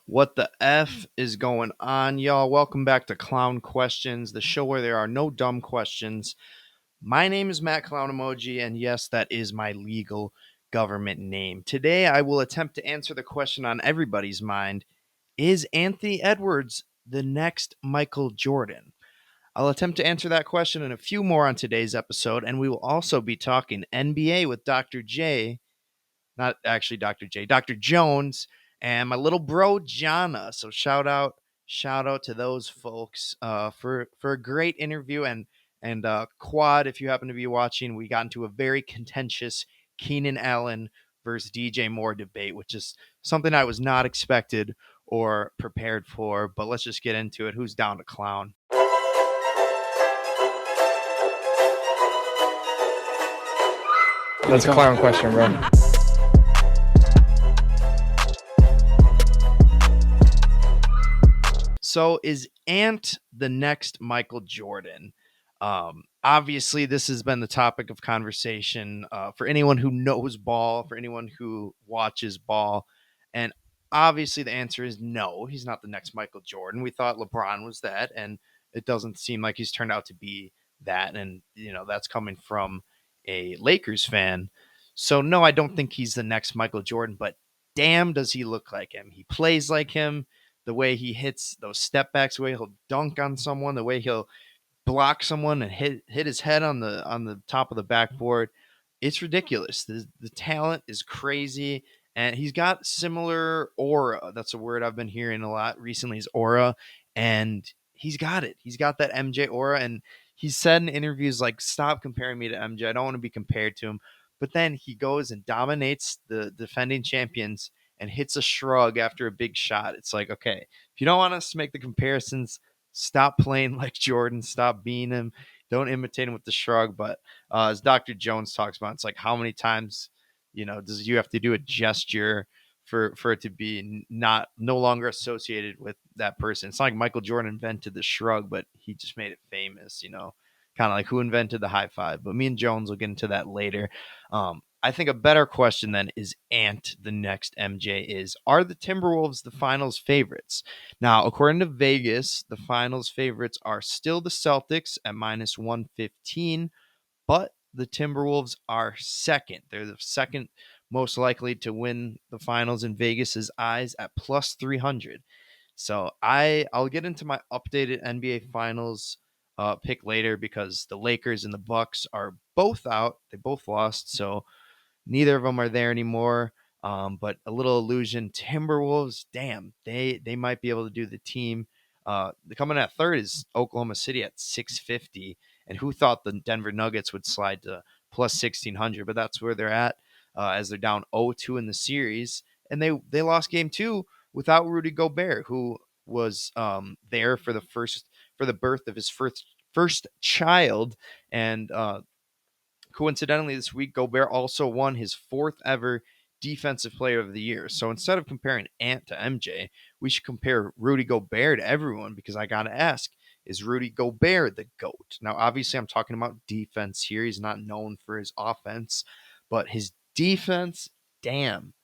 What the F is going on, y'all? Welcome back to Clown Questions, the show where there are no dumb questions. My name is Matt Clown Emoji, and yes, that is my legal government name. Today, I will attempt to answer the question on everybody's mind: is Anthony Edwards the next Michael Jordan? I'll attempt to answer that question and a few more on today's episode, and we will also be talking NBA with Dr. J, not actually Dr. J, Dr. Jones, and my little bro Jona. So shout out to those folks for a great interview and Quad. If you happen to be watching, we got into a very contentious Keenan Allen versus DJ Moore debate, which is something I was not expected or prepared for. But let's just get into it. Who's down to clown? That's a clown question, bro. So is Ant the next Michael Jordan? Obviously, this has been the topic of conversation for anyone who knows ball, for anyone who watches ball. And obviously, the answer is no, he's not the next Michael Jordan. We thought LeBron was that, and it doesn't seem like he's turned out to be that. And, that's coming from a Lakers fan. So, no, I don't think he's the next Michael Jordan, but damn, does he look like him? He plays like him. The way he hits those step backs, the way he'll dunk on someone, the way he'll block someone and hit his head on the top of the backboard. It's ridiculous. The talent is crazy, and he's got similar aura. That's a word I've been hearing a lot recently, is aura, and he's got it. He's got that MJ aura, and he said in interviews like, "Stop comparing me to MJ. I don't want to be compared to him." But then he goes and dominates the defending champions and hits a shrug after a big shot. It's like, okay, if you don't want us to make the comparisons, stop playing like Jordan, stop being him, don't imitate him with the shrug. But as Dr. Jones talks about, it's like, how many times, does you have to do a gesture for it to be no longer associated with that person? It's not like Michael Jordan invented the shrug, but he just made it famous, kind of like who invented the high five. But me and Jones will get into that later. I think a better question then is Ant the next MJ is, are the Timberwolves the finals favorites? Now, according to Vegas, the finals favorites are still the Celtics at minus 115, but the Timberwolves are second. They're the second most likely to win the finals in Vegas's eyes at plus 300. So I'll get into my updated NBA finals pick later because the Lakers and the Bucks are both out. They both lost, so neither of them are there anymore. But a little illusion. Timberwolves, damn, they might be able to do the team. Coming at third is Oklahoma City at 650. And who thought the Denver Nuggets would slide to plus 1600? But that's where they're at as they're down 0-2 in the series. And they lost game two without Rudy Gobert, who was there for the birth of his first child. And coincidentally, this week, Gobert also won his fourth ever Defensive Player of the Year. So instead of comparing Ant to MJ, we should compare Rudy Gobert to everyone, because I got to ask, is Rudy Gobert the GOAT? Now, obviously, I'm talking about defense here. He's not known for his offense, but his defense, damn.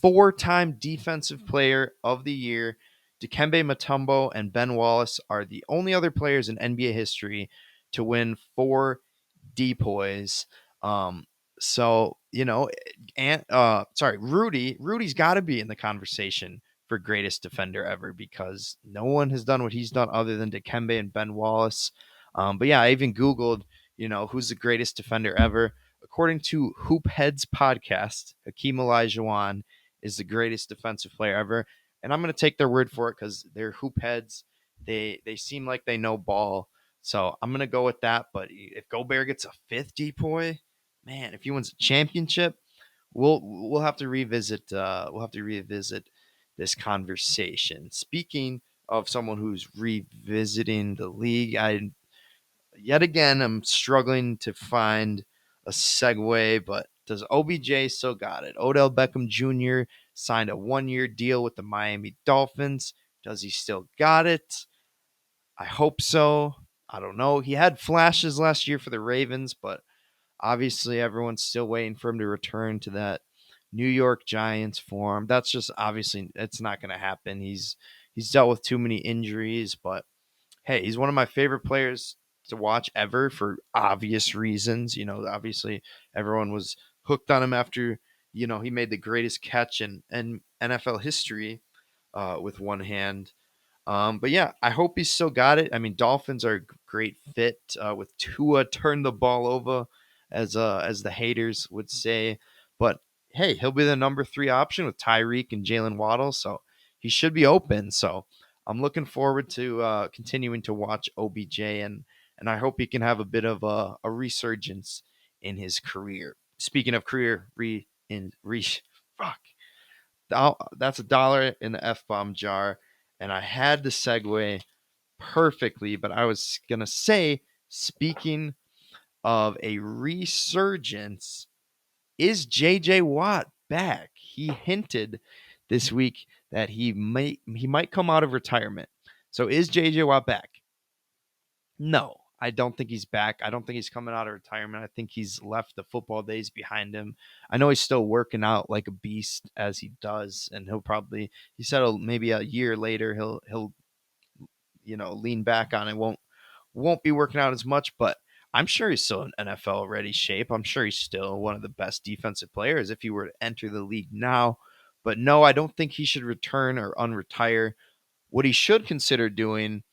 Four-time Defensive Player of the Year. Dikembe Mutombo and Ben Wallace are the only other players in NBA history to win four depoys. So Rudy's got to be in the conversation for greatest defender ever, because no one has done what he's done other than Dikembe and Ben Wallace. But yeah, I even Googled, who's the greatest defender ever. According to Hoop Heads podcast, Hakeem Olajuwon is the greatest defensive player ever. And I'm going to take their word for it because they're Hoop Heads. They seem like they know ball. So I'm gonna go with that. But if Gobert gets a fifth depoy, man, if he wins a championship, we'll have to revisit this conversation. Speaking of someone who's revisiting the league, yet again I'm struggling to find a segue, but does OBJ still got it? Odell Beckham Jr. signed a 1-year deal with the Miami Dolphins. Does he still got it? I hope so. I don't know. He had flashes last year for the Ravens, but obviously everyone's still waiting for him to return to that New York Giants form. That's just obviously it's not going to happen. He's dealt with too many injuries, but hey, he's one of my favorite players to watch ever for obvious reasons. Obviously everyone was hooked on him after he made the greatest catch in NFL history with one hand. But yeah, I hope he's still got it. I mean, Dolphins are a great fit with Tua turn the ball over, as the haters would say. But hey, he'll be the number 3 option with Tyreek and Jalen Waddle, so he should be open. So I'm looking forward to continuing to watch OBJ, and I hope he can have a bit of a resurgence in his career. Speaking of career, fuck, that's a dollar in the F bomb jar, and I had the segue perfectly, but I was gonna say, speaking of a resurgence, is JJ Watt back? He hinted this week that he might come out of retirement. So is JJ Watt back? No, I don't think he's back. I don't think he's coming out of retirement. I think he's left the football days behind him. I know he's still working out like a beast as he does, and he said maybe a year later he'll lean back on it. Won't be working out as much, but I'm sure he's still in NFL ready shape. I'm sure he's still one of the best defensive players if he were to enter the league now. But no, I don't think he should return or unretire. What he should consider doing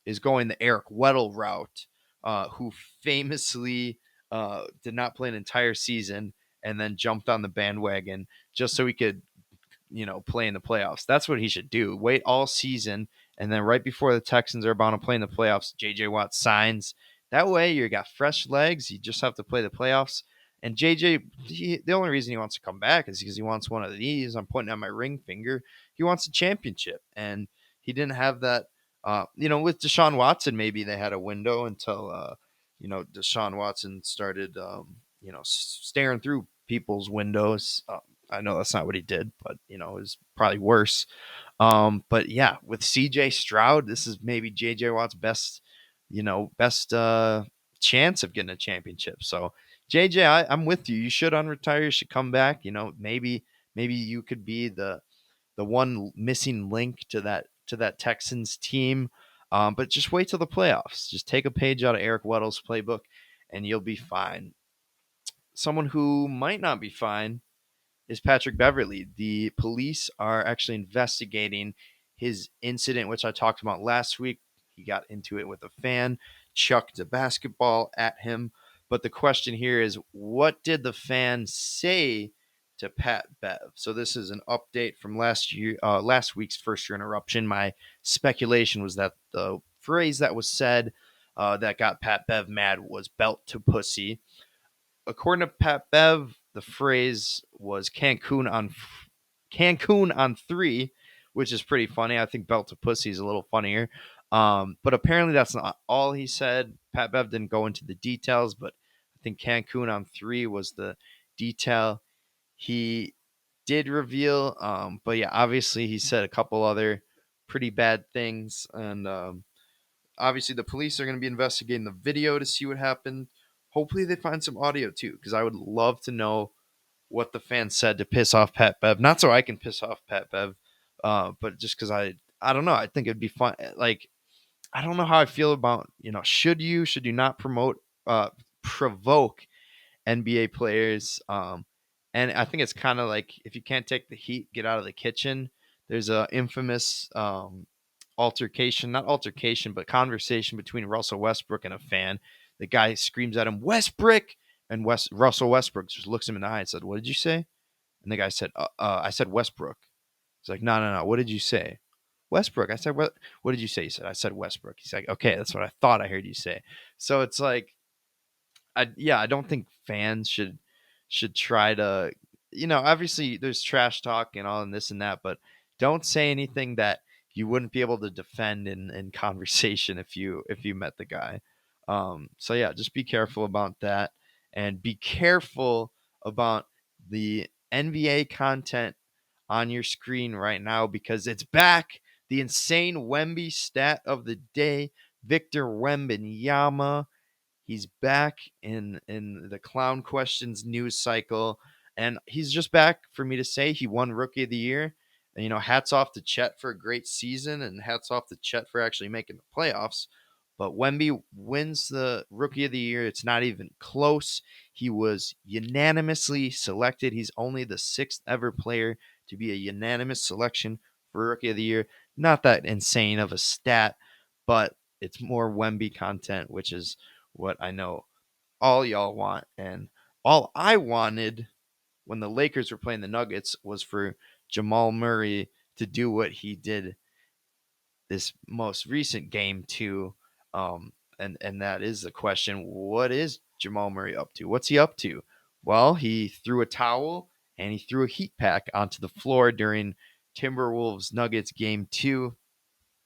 is going the Eric Weddle route, who famously did not play an entire season and then jumped on the bandwagon just so he could play in the playoffs. That's what he should do. Wait all season, and then right before the Texans are about to play in the playoffs, JJ Watt signs. That way, you got fresh legs. You just have to play the playoffs. And JJ, the only reason he wants to come back is because he wants one of these. I'm pointing at my ring finger. He wants a championship, and he didn't have that. With Deshaun Watson, maybe they had a window until Deshaun Watson started, staring through people's windows. I know that's not what he did, but it was probably worse. But yeah, with CJ Stroud, this is maybe JJ Watt's best chance of getting a championship. So JJ, I'm with you. You should unretire. You should come back. Maybe you could be the one missing link to that Texans team. But just wait till the playoffs. Just take a page out of Eric Weddle's playbook, and you'll be fine. Someone who might not be fine is Patrick Beverly. The police are actually investigating his incident, which I talked about last week. He got into it with a fan, chucked a basketball at him. But the question here is, what did the fan say to Pat Bev? So this is an update from last week's first year interruption. My speculation was that the phrase that was said that got Pat Bev mad was "belt to pussy." According to Pat Bev, the phrase was Cancun on 3, which is pretty funny. I think belt to pussy is a little funnier. But apparently that's not all he said. Pat Bev didn't go into the details, but I think Cancun on 3 was the detail he did reveal. But yeah, obviously he said a couple other pretty bad things, and obviously the police are going to be investigating the video to see what happened. Hopefully they find some audio too, because I would love to know what the fans said to piss off Pat Bev. Not so I can piss off Pat Bev, but just because I don't know. I think it'd be fun. Like, I don't know how I feel about should you not provoke NBA players. And I think it's kind of like, if you can't take the heat, get out of the kitchen. There's a infamous not altercation, but conversation between Russell Westbrook and a fan. The guy screams at him, "Westbrook!" And Russell Westbrook just looks him in the eye and said, "What did you say?" And the guy said, "I said Westbrook." He's like, "No, no, no. What did you say?" Westbrook. I said, "What did you say?" He said, "I said Westbrook." He's like, "Okay, that's what I thought I heard you say." So it's like, I don't think fans should try to, obviously there's trash talk and all and this and that, but don't say anything that you wouldn't be able to defend in conversation if you met the guy. So yeah, just be careful about that, and be careful about the NBA content on your screen right now, because it's back. The insane Wemby stat of the day, Victor Wembanyama. He's back in the Clown Questions news cycle. And he's just back for me to say he won Rookie of the Year. And, hats off to Chet for a great season, and hats off to Chet for actually making the playoffs. But Wemby wins the Rookie of the Year. It's not even close. He was unanimously selected. He's only the sixth ever player to be a unanimous selection for Rookie of the Year. Not that insane of a stat, but it's more Wemby content, which is what I know all y'all want. And all I wanted when the Lakers were playing the Nuggets was for Jamal Murray to do what he did this most recent game too. And that is the question: what is Jamal Murray up to? What's he up to? Well, he threw a towel and he threw a heat pack onto the floor during Timberwolves Nuggets game 2.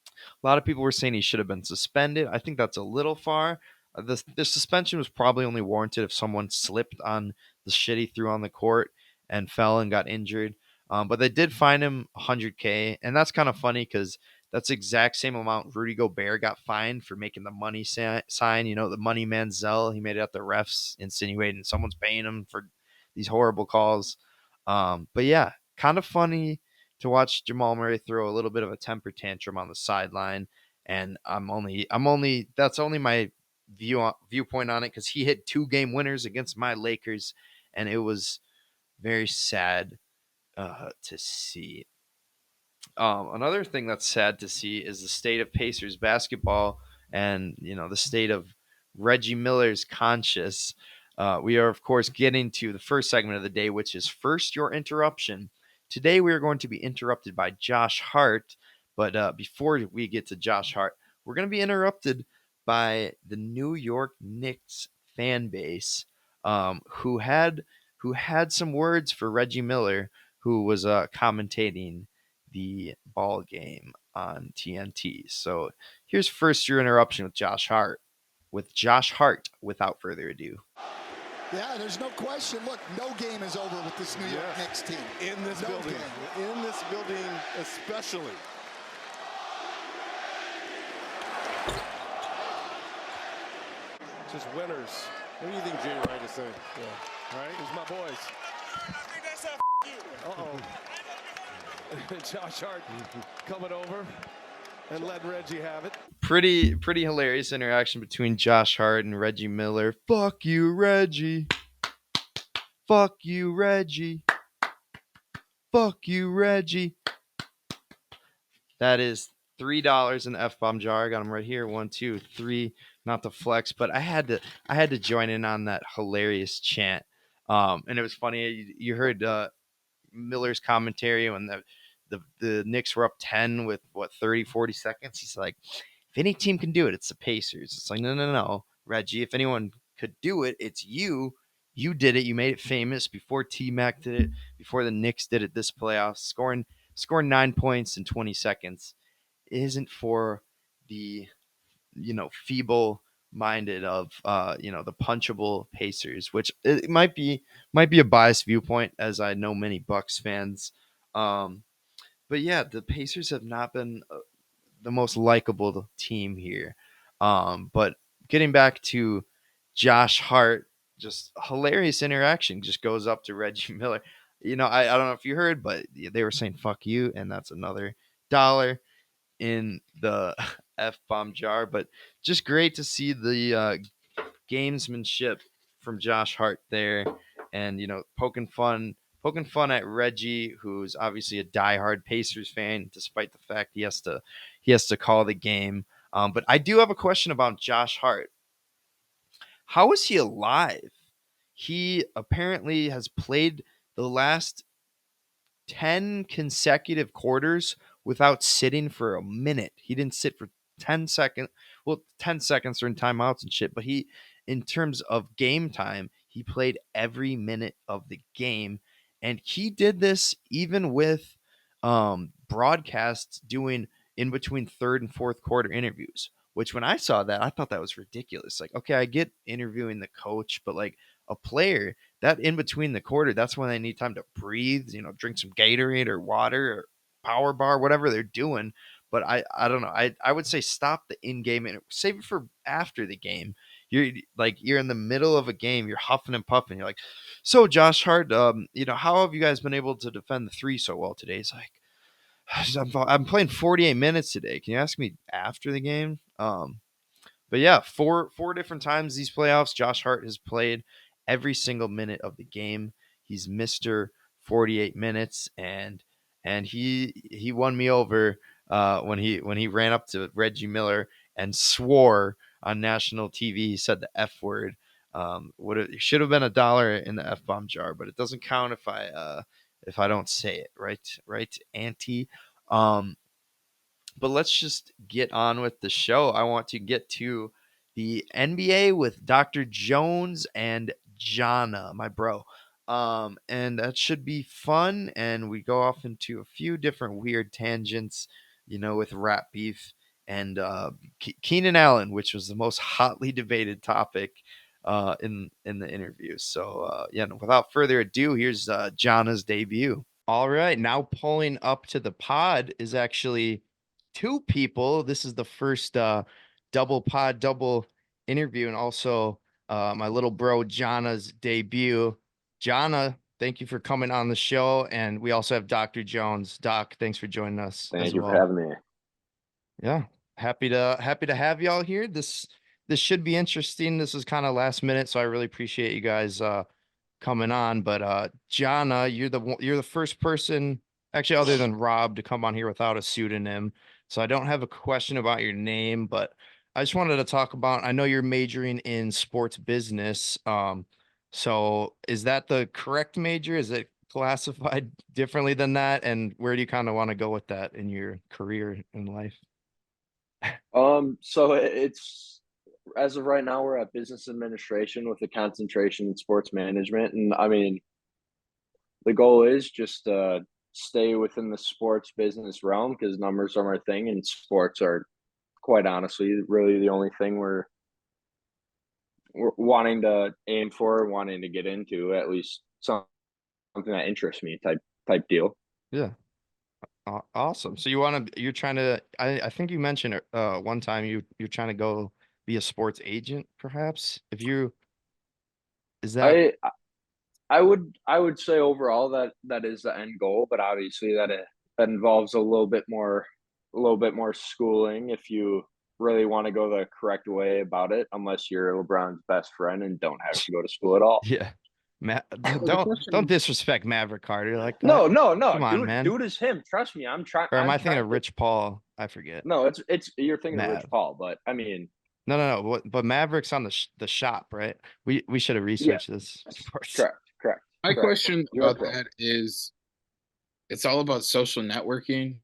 A lot of people were saying he should have been suspended. I think that's a little far. The suspension was probably only warranted if someone slipped on the shit he threw on the court and fell and got injured. But they did fine him 100K, and that's kind of funny because that's the exact same amount Rudy Gobert got fined for making the money sign. The money Manziel. He made it at the refs insinuating someone's paying him for these horrible calls. But yeah, kind of funny to watch Jamal Murray throw a little bit of a temper tantrum on the sideline. And I'm only that's only my viewpoint on it because he hit 2 game winners against my Lakers, and it was very sad to see. Another thing that's sad to see is the state of Pacers basketball, and the state of Reggie Miller's conscience. We are, of course, getting to the first segment of the day, which is first your interruption. Today we are going to be interrupted by Josh Hart, but before we get to Josh Hart, we're going to be interrupted by the New York Knicks fan base, who had some words for Reggie Miller, who was commentating the ball game on TNT. So here's first your interruption with Josh Hart. Without further ado. Yeah, there's no question. Look, no game is over with this New York Knicks team. In this building. In this building especially. Just winners. What do you think Jay Wright is saying? Yeah. All right, here's my boys. I think that's a you. Uh-oh. Josh Hart coming over and letting Reggie have it. Pretty hilarious interaction between Josh Hart and Reggie Miller. Fuck you, Reggie. Fuck you, Reggie. Fuck you, Reggie. That is $3 in the F-bomb jar. I got them right here. 1, 2, 3. Not to flex, but I had to join in on that hilarious chant. And it was funny. You heard Miller's commentary when the Knicks were up 10 with 30, 40 seconds. He's like, if any team can do it, it's the Pacers. It's like, no, Reggie. If anyone could do it, it's you. You did it. You made it famous before T-Mac did it, before the Knicks did it this playoff. Scoring 9 points in 20 seconds isn't for the feeble minded of the punchable Pacers, which it might be a biased viewpoint, as I know many Bucks fans. But yeah, the Pacers have not been the most likable team here. But getting back to Josh Hart, just hilarious interaction, just goes up to Reggie Miller. I don't know if you heard, but they were saying "fuck you," and that's another dollar in the F bomb jar. But just great to see the gamesmanship from Josh Hart there, and poking fun at Reggie, who's obviously a diehard Pacers fan, despite the fact he has to call the game. But I do have a question about Josh Hart. How is he alive? He apparently has played the last 10 consecutive quarters without sitting for a minute. He didn't sit for 10 seconds. Well, 10 seconds during timeouts and shit, but in terms of game time, he played every minute of the game. And he did this even with broadcasts doing in between third and fourth quarter interviews, which when I saw that, I thought that was ridiculous. Like, okay, I get interviewing the coach, but like a player, that in between the quarter, that's when they need time to breathe, drink some Gatorade or water or power bar, whatever they're doing. But I don't know. I would say stop the in-game and save it for after the game. you're in the middle of a game, you're huffing and puffing. You're like, so Josh Hart, how have you guys been able to defend the three so well today? He's like, I'm playing 48 minutes today. Can you ask me after the game? But yeah, four different times these playoffs, Josh Hart has played every single minute of the game. He's Mr. 48 minutes, and he won me over when he ran up to Reggie Miller and swore on national TV. He said the F word. It should have been $1 in the F bomb jar, but it doesn't count if I don't say it right, Auntie. Um, but let's just get on with the show. I want to get to the NBA with Dr. Jones and Jona, my bro. And that should be fun. And we go off into a few different weird tangents, with rap beef and Keenan Allen, which was the most hotly debated topic in the interview. So without further ado, here's Jona's debut. All right, now pulling up to the pod is actually two people. This is the first double interview, and also my little bro Jona's debut. Jona, thank you for coming on the show, and we also have Dr. Jones. Doc, thanks for joining us Thank as you well. for having me. Yeah, happy to have y'all here. This should be interesting. This is kind of last minute, so I really appreciate you guys coming on. But Jona, you're the first person, actually, other than Rob, to come on here without a pseudonym. So I don't have a question about your name, but I just wanted to talk about. I know you're majoring in sports business. So is that the correct major? Is it classified differently than that? And where do you kind of want to go with that in your career in life? So it's as of right now, we're at business administration with a concentration in sports management, and I mean, the goal is just stay within the sports business realm because numbers are my thing, and sports are quite honestly really the only thing we're wanting to aim for, wanting to get into at least something that interests me type deal. Yeah. Awesome. So you're trying to, I think you mentioned one time you're trying to go be a sports agent, perhaps. Is that I would say overall that is the end goal, but obviously that involves a little bit more schooling if you really want to go the correct way about it, unless you're LeBron's best friend and don't have to go to school at all. yeah. The Don't question, disrespect Maverick Carter like that. No, Come on, man. dude is him. Trust me, I'm trying. Or am I'm I thinking trying of to. Rich Paul? I forget. No, it's you're thinking of Rich Mav. Paul, but I mean, No. But Maverick's on the shop, right? We should have yeah, researched this, of course. correct. my Correct. question You're about correct. that is, it's all about social networking,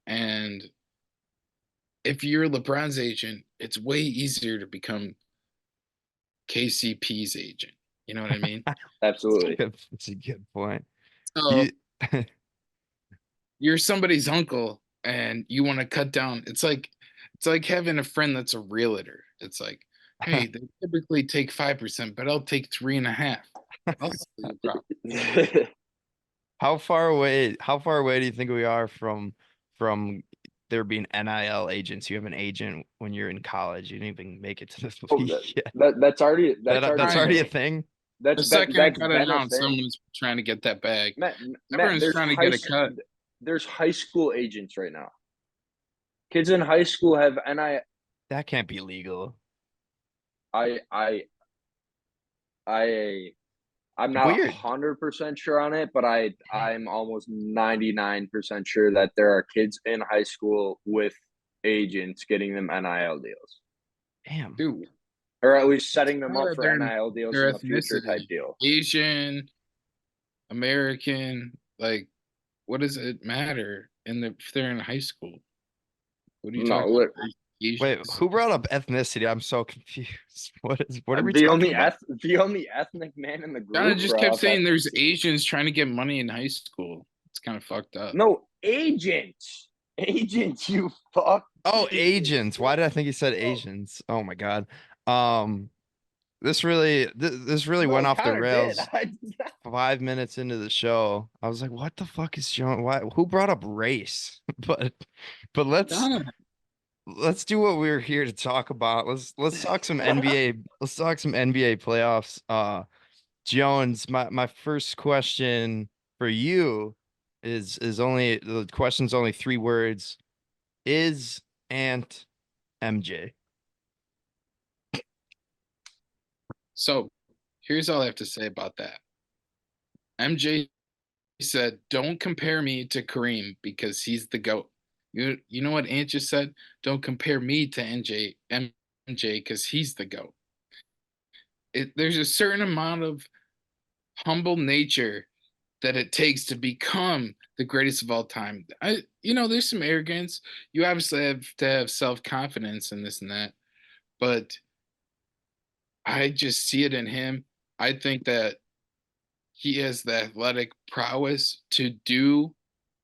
and if you're LeBron's agent, it's way easier to become KCP's agent. You know what I mean? Absolutely. That's a good point. So You, you're somebody's uncle and you want to cut down. It's like having a friend that's a realtor. It's like, hey, they typically take 5%, but I'll take 3.5. I'll sell you a property. How far away do you think we are from there being NIL agents? You have an agent when you're in college. You didn't even make it to the Oh, league yet. that's already That's Kind already of. a thing. The second I That's cut it been a down, thing. someone's trying to get that bag. Matt, Everyone's trying to get a cut. there's high school agents right now. Kids in high school have That can't be legal. I I I I'm not Weird. 100% sure on it, but I'm almost 99% sure that there are kids in high school with agents getting them NIL deals, Damn. Dude, or at least setting them up what are for NIL deals their in the future type ethnicity? deal. Asian, American, like, what does it matter? If they're in high school, what are you No, talking about? Wait, Asians? who brought up ethnicity? I'm so confused. What are we the talking only about? the only ethnic man in the Donna group just brought kept up saying there's ethnicity. Asians trying to get money in high school. It's kind of fucked up. No, agents, you fuck. Oh, agents. Why did I think he said Asians? Oh my God. Um, this really Bro, went off the Connor did. rails 5 minutes into the show. I was like, what the fuck is John? Why? Who brought up race? But let's Donna, let's do what we're here to talk about. Let's talk some NBA. Let's talk some NBA playoffs. Jones, my first question for you is only the question's only 3 words. Is Ant MJ? So here's all I have to say about that. MJ said, "Don't compare me to Kareem because he's the GOAT." You know what Ant just said? Don't compare me to MJ because he's the GOAT. There's a certain amount of humble nature that it takes to become the greatest of all time. There's some arrogance. You obviously have to have self-confidence and this and that, but I just see it in him. I think that he has the athletic prowess to do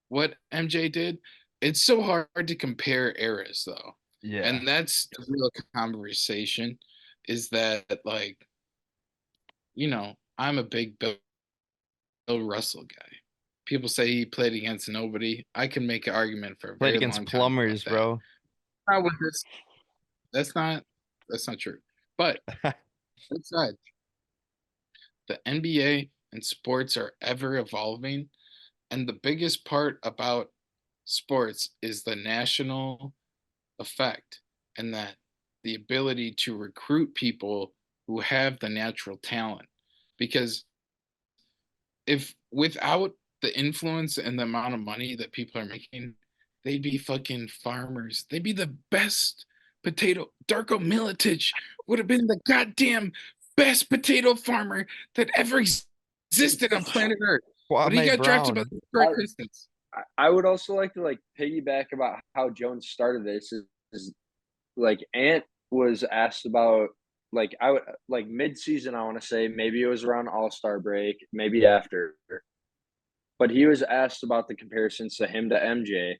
what MJ did. It's so hard to compare eras though. Yeah. And that's the real conversation is that like, I'm a big Bill Russell guy. People say he played against nobody. I can make an argument for a Played very against long time about plumbers, that. bro. Not with this. That's not true. But outside, the NBA and sports are ever evolving, and the biggest part about sports is the national effect and that the ability to recruit people who have the natural talent. Because if without the influence and the amount of money that people are making, they'd be fucking farmers. They'd be the best potato. Darko Milicic would have been the goddamn best potato farmer that ever existed on planet Earth. But he Kwame got drafted by Brown. the Detroit Pistons. I would also like to piggyback about how Jones started this is like Ant was asked about I would mid season. I want to say maybe it was around All-Star break, maybe after, but he was asked about the comparisons to him to MJ,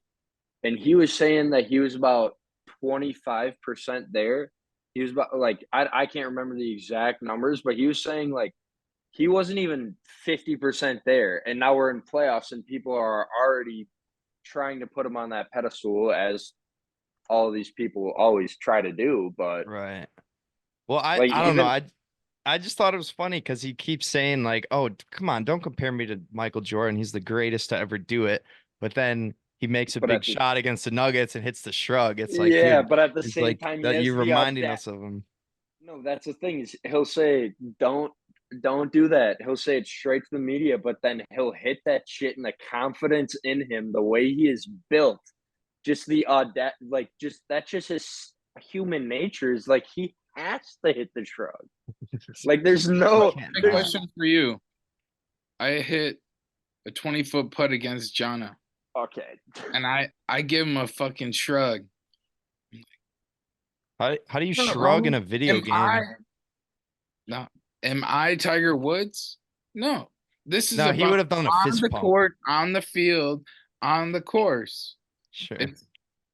and he was saying that he was about 25% there. He was about I can't remember the exact numbers, but he was saying he wasn't even 50% there, and now we're in playoffs and people are already trying to put him on that pedestal as all of these people always try to do. But Right. Well, I don't know. even I just thought it was funny because he keeps saying like, "Oh, come on, don't compare me to Michael Jordan. He's the greatest to ever do it." But then he makes a but big at the shot against the Nuggets and hits the shrug. It's like, yeah, dude, but at the it's same like time, he that has you're the reminding that us of him. no, that's the thing is he'll say don't do that. He'll say it straight to the media, but then he'll hit that shit and the confidence in him, the way he is built, just the that just that's just his human nature is he has to hit the shrug. There's He no can't Big there's not. question for you. I hit a 20-foot putt against Jona, okay. and I give him a fucking shrug. How do you Not shrug in wrong. a video Am I game? no? Am I Tiger Woods? No. This is No, he about would have done a on fist the pump. court, on the field, on the course. Sure. It's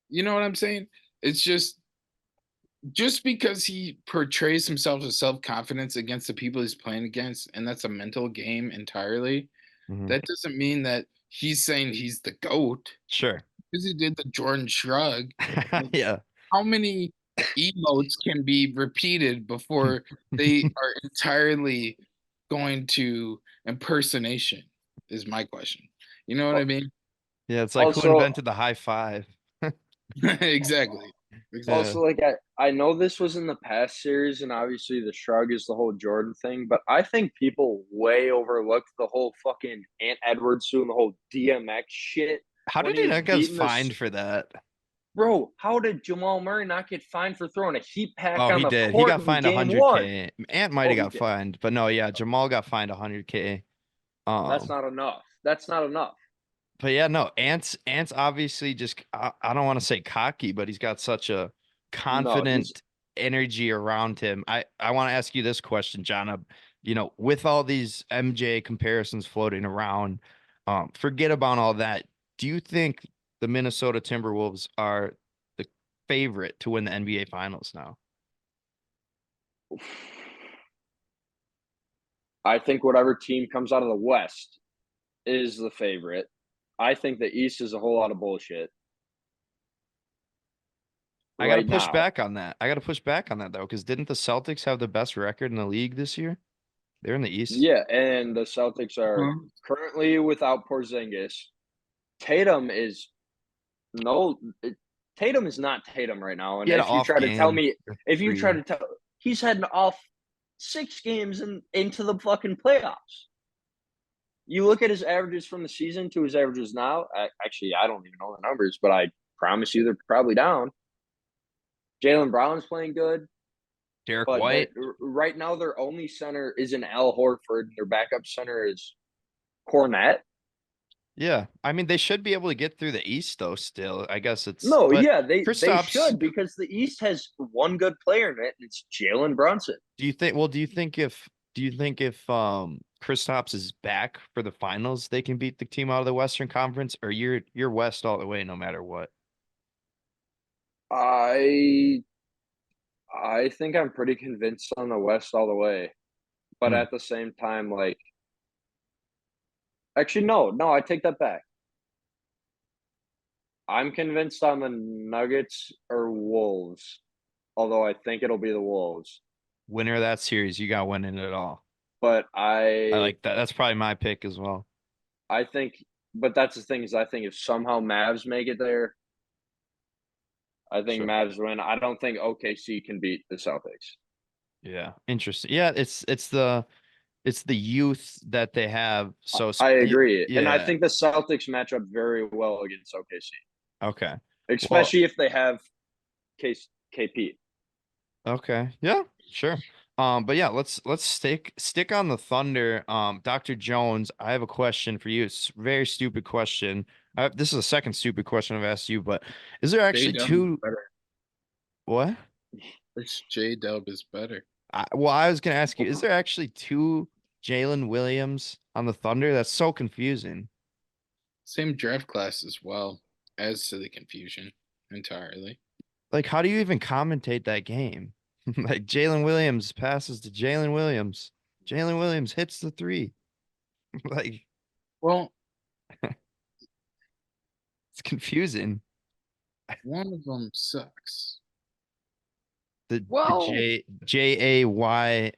you know what I'm saying? It's just because he portrays himself with self-confidence against the people he's playing against, and that's a mental game entirely, Mhm. that doesn't mean that he's saying he's the GOAT Sure. because he did the Jordan shrug. Like, Yeah. how many emotes can be repeated before they are entirely going to impersonation is my question. You know what I mean? Yeah, it's like who Also, invented the high five? Exactly. Yeah. Exactly. I know this was in the past series, and obviously the shrug is the whole Jordan thing, but I think people way overlooked the whole fucking Ant Edwards doing the whole DMX shit How when did he he was not get beating this. fined for that? Bro, how did Jamal Murray not get fined for throwing a heat pack Oh, on he the did. He court got in fined game one? 100K. Ant might Oh, have he got did. fined, but no, yeah, Jamal got fined 100K. That's Um, not enough. That's not enough. but yeah, no, Ant's obviously just I don't want to say cocky, but he's got such a No, he's confident energy around him. I want to ask you this question, John. With all these MJ comparisons floating around, forget about all that. Do you think the Minnesota Timberwolves are the favorite to win the NBA Finals now? I think whatever team comes out of the West is the favorite. I think the East is a whole lot of bullshit. I gotta right push now. back on that. I gotta push back on that though, because didn't the Celtics have the best record in the league this year? They're in the East. Yeah, and the Celtics are currently without Porzingis. Tatum is no, Tatum is not Tatum right now. And He had an if you off try to tell game. me, or if you try three. to tell, he's had an off 6 games into the fucking playoffs. You look at his averages from the season to his averages now. Actually, I don't even know the numbers, but I promise you they're probably down. Jaylen Brown's playing good, Derek but White. right now their only center isn't Al Horford. Their backup center is Cornette. Yeah, I mean they should be able to get through the East though. Still, I guess it's. No, But yeah, they Kristaps, should because the East has one good player in it, and it's Jalen Brunson. do you think? Well, do you think if Kristaps is back for the finals, they can beat the team out of the Western Conference, or you're West all the way, no matter what? I I think I'm pretty convinced on the West all the way, but Hmm. at the same time, like, actually, no, I take that back. I'm convinced on the Nuggets or Wolves, although I think it'll be the Wolves. Winner of that series, you got winning it all. But I I like that. That's probably my pick as well. I think, but that's the thing is, I think if somehow Mavs make it there, I think Sure. Mavs win. I don't think OKC can beat the Celtics. Yeah, interesting. Yeah, it's the youth that they have. So I agree, and I yeah. think the Celtics match up very well against OKC, Okay. Well, especially if they have KP. okay. Yeah, sure. But yeah, let's stick on the Thunder. Dr. Jones, I have a question for you. It's a very stupid question. This is the second stupid question I've asked you, but is there J actually Dub is two better. what? This J Dub is better. Well, I was gonna ask you, is there actually two Jalen Williams on the Thunder? That's so confusing. Same draft class as well. Adds to the confusion entirely. Like, how do you even commentate that game? Like Jalen Williams passes to Jalen Williams. Jalen Williams hits the three. Like Well, it's confusing. one of them sucks. The Well, Jaylin,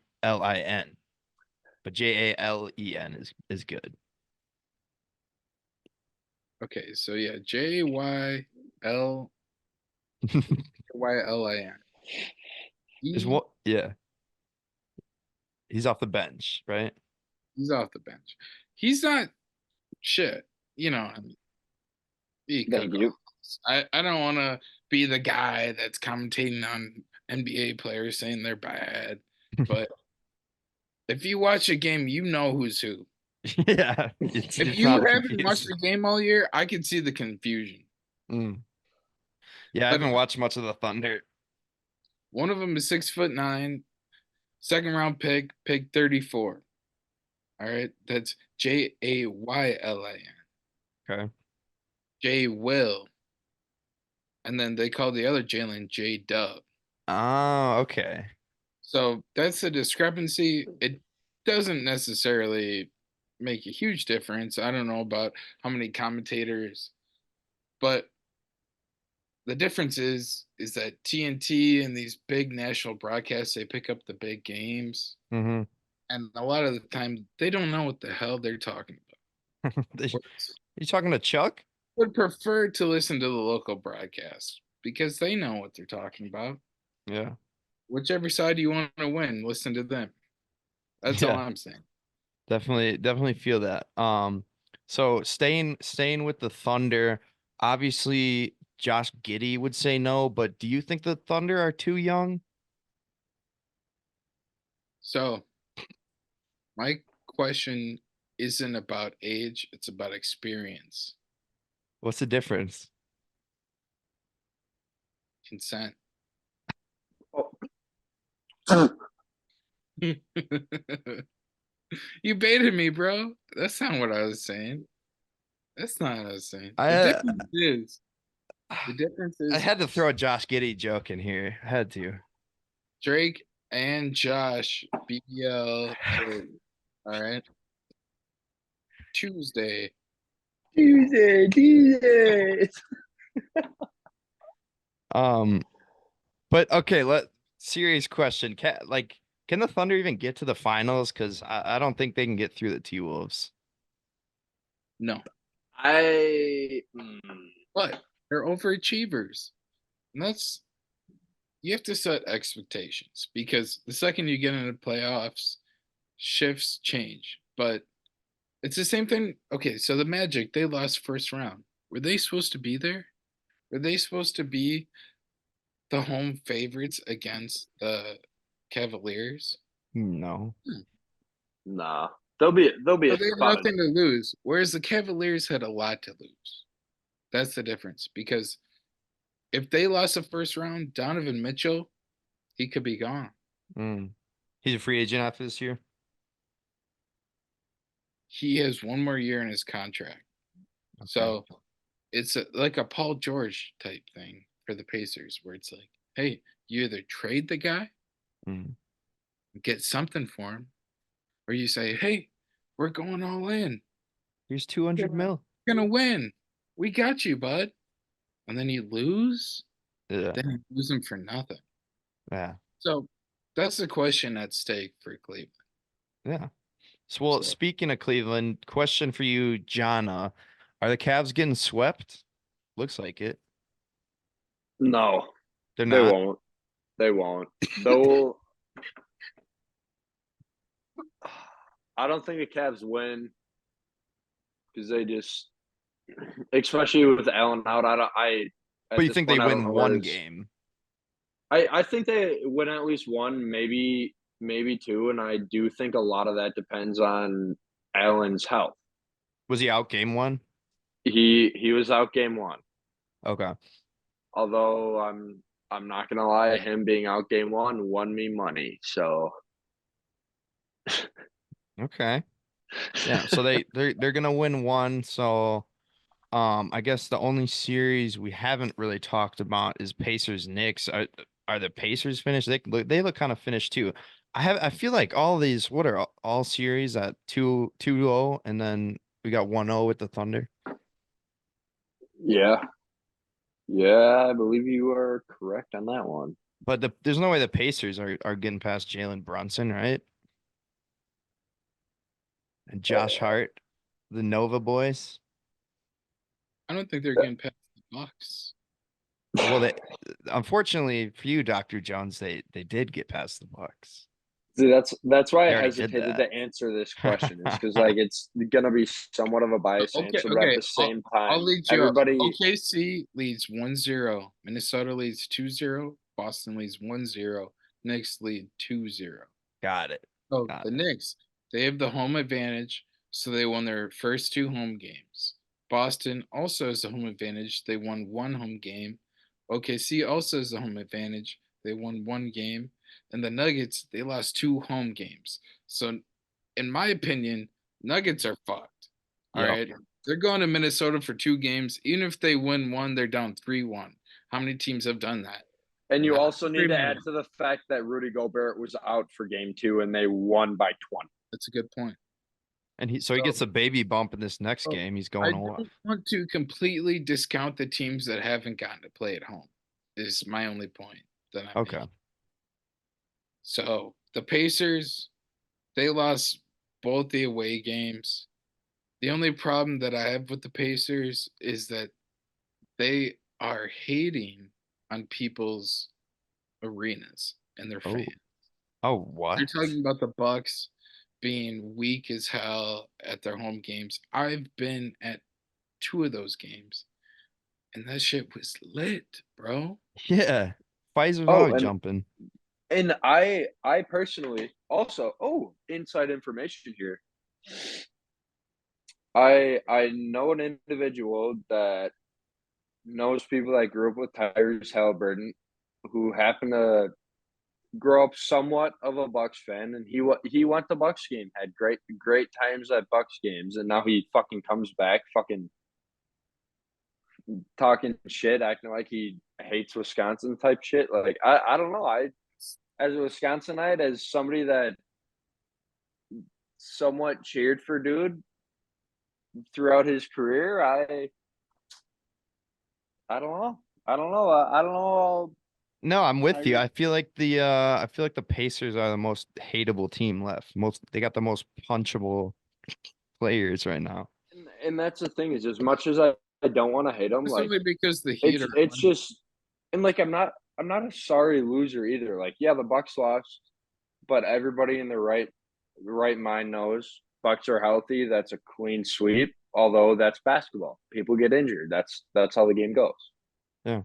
but Jalen is good. Okay, so yeah, Ylin. Is He what? Yeah, he's off the bench, right? he's off the bench. He's not shit. I mean, he could thank go. you. I don't want to be the guy that's commentating on NBA players saying they're bad, but if you watch a game, you know who's who. Yeah, it's If it's you not haven't watched confusing. the game all year, I can see the confusion. Mm. Yeah, I But haven't watched much of the Thunder. one of them is 6'9", second round pick 34. All right, that's Jaylin. Okay. J Will, and then they call the other Jalen J Dub. Oh, okay. So that's a discrepancy. It doesn't necessarily make a huge difference. I don't know about how many commentators, but the difference is that TNT and these big national broadcasts, they pick up the big games, Mm-hmm. and a lot of the time they don't know what the hell they're talking about. You talking to Chuck? Would prefer to listen to the local broadcast because they know what they're talking about. Yeah. Whichever side you want to win, listen to them. That's all Yeah. I'm saying. Definitely feel that. So staying with the Thunder, obviously Josh Giddey would say no, but do you think the Thunder are too young? So my question isn't about age, it's about experience, What's the difference? consent. Oh. You baited me, bro. That's not what I was saying. That's not what I was saying. I uh, The difference I is had to throw a Josh Giddey joke in here. I had to. Drake and Josh BBL. All right. Tuesday. Tuesday. Um, But okay, serious question. Can the Thunder even get to the finals? Because I don't think they can get through the T-Wolves. No, I but they're overachievers. And you have to set expectations because the second you get into playoffs, shifts change. But it's the same thing. Okay, so the Magic, they lost first round. Were they supposed to be there? Were they supposed to be the home favorites against the Cavaliers? No. nah. They'll be So a they have fun. nothing to lose, whereas the Cavaliers had a lot to lose. That's the difference. Because if they lost the first round, Donovan Mitchell, he could be gone. Mm. He's a free agent after this year. He has one more year in his contract. So it's like a Paul George type thing for the Pacers, where it's like, hey, you either trade the guy, Mm. get something for him, or you say, hey, we're going all in. Here's 200 mil. We're gonna win. We got you, bud. And then you lose, Yeah. then you lose him for nothing. Yeah. So that's the question at stake for Cleveland. Yeah. So, well, speaking of Cleveland, question for you, Jona. Are the Cavs getting swept? Looks like it. No, They're they not. won't. They won't. They'll. I don't think the Cavs win because they just, especially with Allen out. I don't. But At you this think they point, I don't win know where one his. game? I think they win at least one, maybe two, and I do think a lot of that depends on Allen's health. Was he out game one? He was out game one. Okay. Although I'm not gonna lie, him being out game one won me money. So Okay. Yeah. So they're gonna win one. So I guess the only series we haven't really talked about is Pacers Knicks. Are the Pacers finished? They look kind of finished too. I feel like all these what are all series at 2-0 and then we got 1-0 with the Thunder. yeah, yeah, I believe you are correct on that one. But there's no way the Pacers are getting past Jalen Brunson, right? And Josh Hart, the Nova boys. I don't think they're getting past the Bucks. Well, they unfortunately for you, Dr. Jones, they did get past the Bucks. See, that's why They I already did hesitated that. to answer this question. Is because like it's gonna be somewhat of a biased Okay, answer, but at okay. the I'll, same I'll time, lead you up. everybody. OKC leads 1-0. Minnesota leads 2-0. Boston leads 1-0. Knicks lead 2-0. Got it. So Got the it. Knicks, they have the home advantage, so they won their first two home games. Boston also has the home advantage. They won one home game. OKC also has the home advantage. They won one game. And the Nuggets, they lost two home games. So, in my opinion, Nuggets are fucked. All Yep. right. They're going to Minnesota for two games. Even if they win one, they're down 3-1. How many teams have done that? And you Not also need very to many. add to the fact that Rudy Gobert was out for game two and they won by 20. That's a good point. And he So, gets a baby bump in this next so game. He's I going off. don't want to completely discount the teams that haven't gotten to play at home, is my only point that I'm Okay. making. So the Pacers, they lost both the away games. The only problem that I have with the Pacers is that they are hating on people's arenas and their Oh. fans. Oh, They're what? talking about the Bucks being weak as hell at their home games. I've been at two of those games, and that shit was lit, bro. Yeah. Pfizer's Oh, always jumping. and I personally also, inside information here. I know an individual that knows people that grew up with Tyrese Halliburton, who happened to grow up somewhat of a Bucks fan, and he went to Bucks game, had great times at Bucks games, and now he fucking comes back, fucking talking shit, acting like he hates Wisconsin type shit. Like I don't know. I as a Wisconsinite, as somebody that somewhat cheered for dude throughout his career, I don't know. I don't know. I don't know No, I'm with you. agree. I feel like the Pacers are the most hateable team left. They got the most punchable players right now. And that's the thing is, as much as I don't want to hate them, like Especially because the Heat are it's just, and like I'm not a sorry loser either. Like, yeah, the Bucks lost, but everybody in their right mind knows Bucks are healthy. That's a clean sweep. Although that's basketball, people get injured. That's how the game goes. Yeah.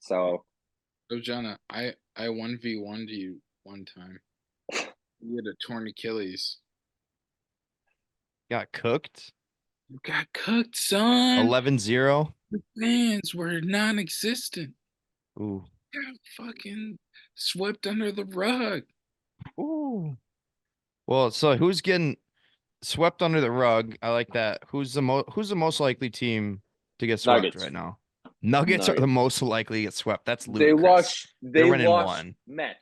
So So Jona, I 1v1'd you one time. You had a torn Achilles. Got cooked. You got cooked, son. 11-0. The fans were non-existent. Ooh. Got fucking swept under the rug. Ooh. Well, so who's getting swept under the rug? I like that. Who's the most likely team to get swept Nuggets, right now? Nuggets are the Nuggets. most likely to get swept. That's They ludicrous. lost. They're They winning lost. one. Matt.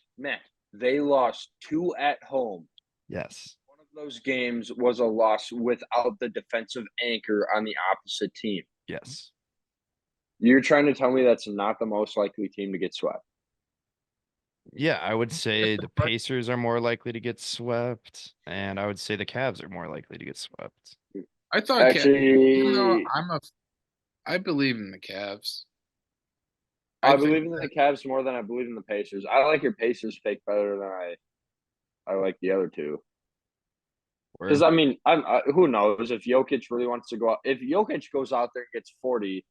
They lost 2 at home. Yes. One of those games was a loss without the defensive anchor on the opposite team. Yes. You're trying to tell me that's not the most likely team to get swept? Yeah, I would say the Pacers are more likely to get swept, and I would say the Cavs are more likely to get swept. I thought even though Actually, I believe in the Cavs. I think believe in the Cavs more than I believe in the Pacers. I like your Pacers pick better than I like the other two. Because Word. I mean, who knows if Jokic really wants to go out? If Jokic goes out there and gets 40,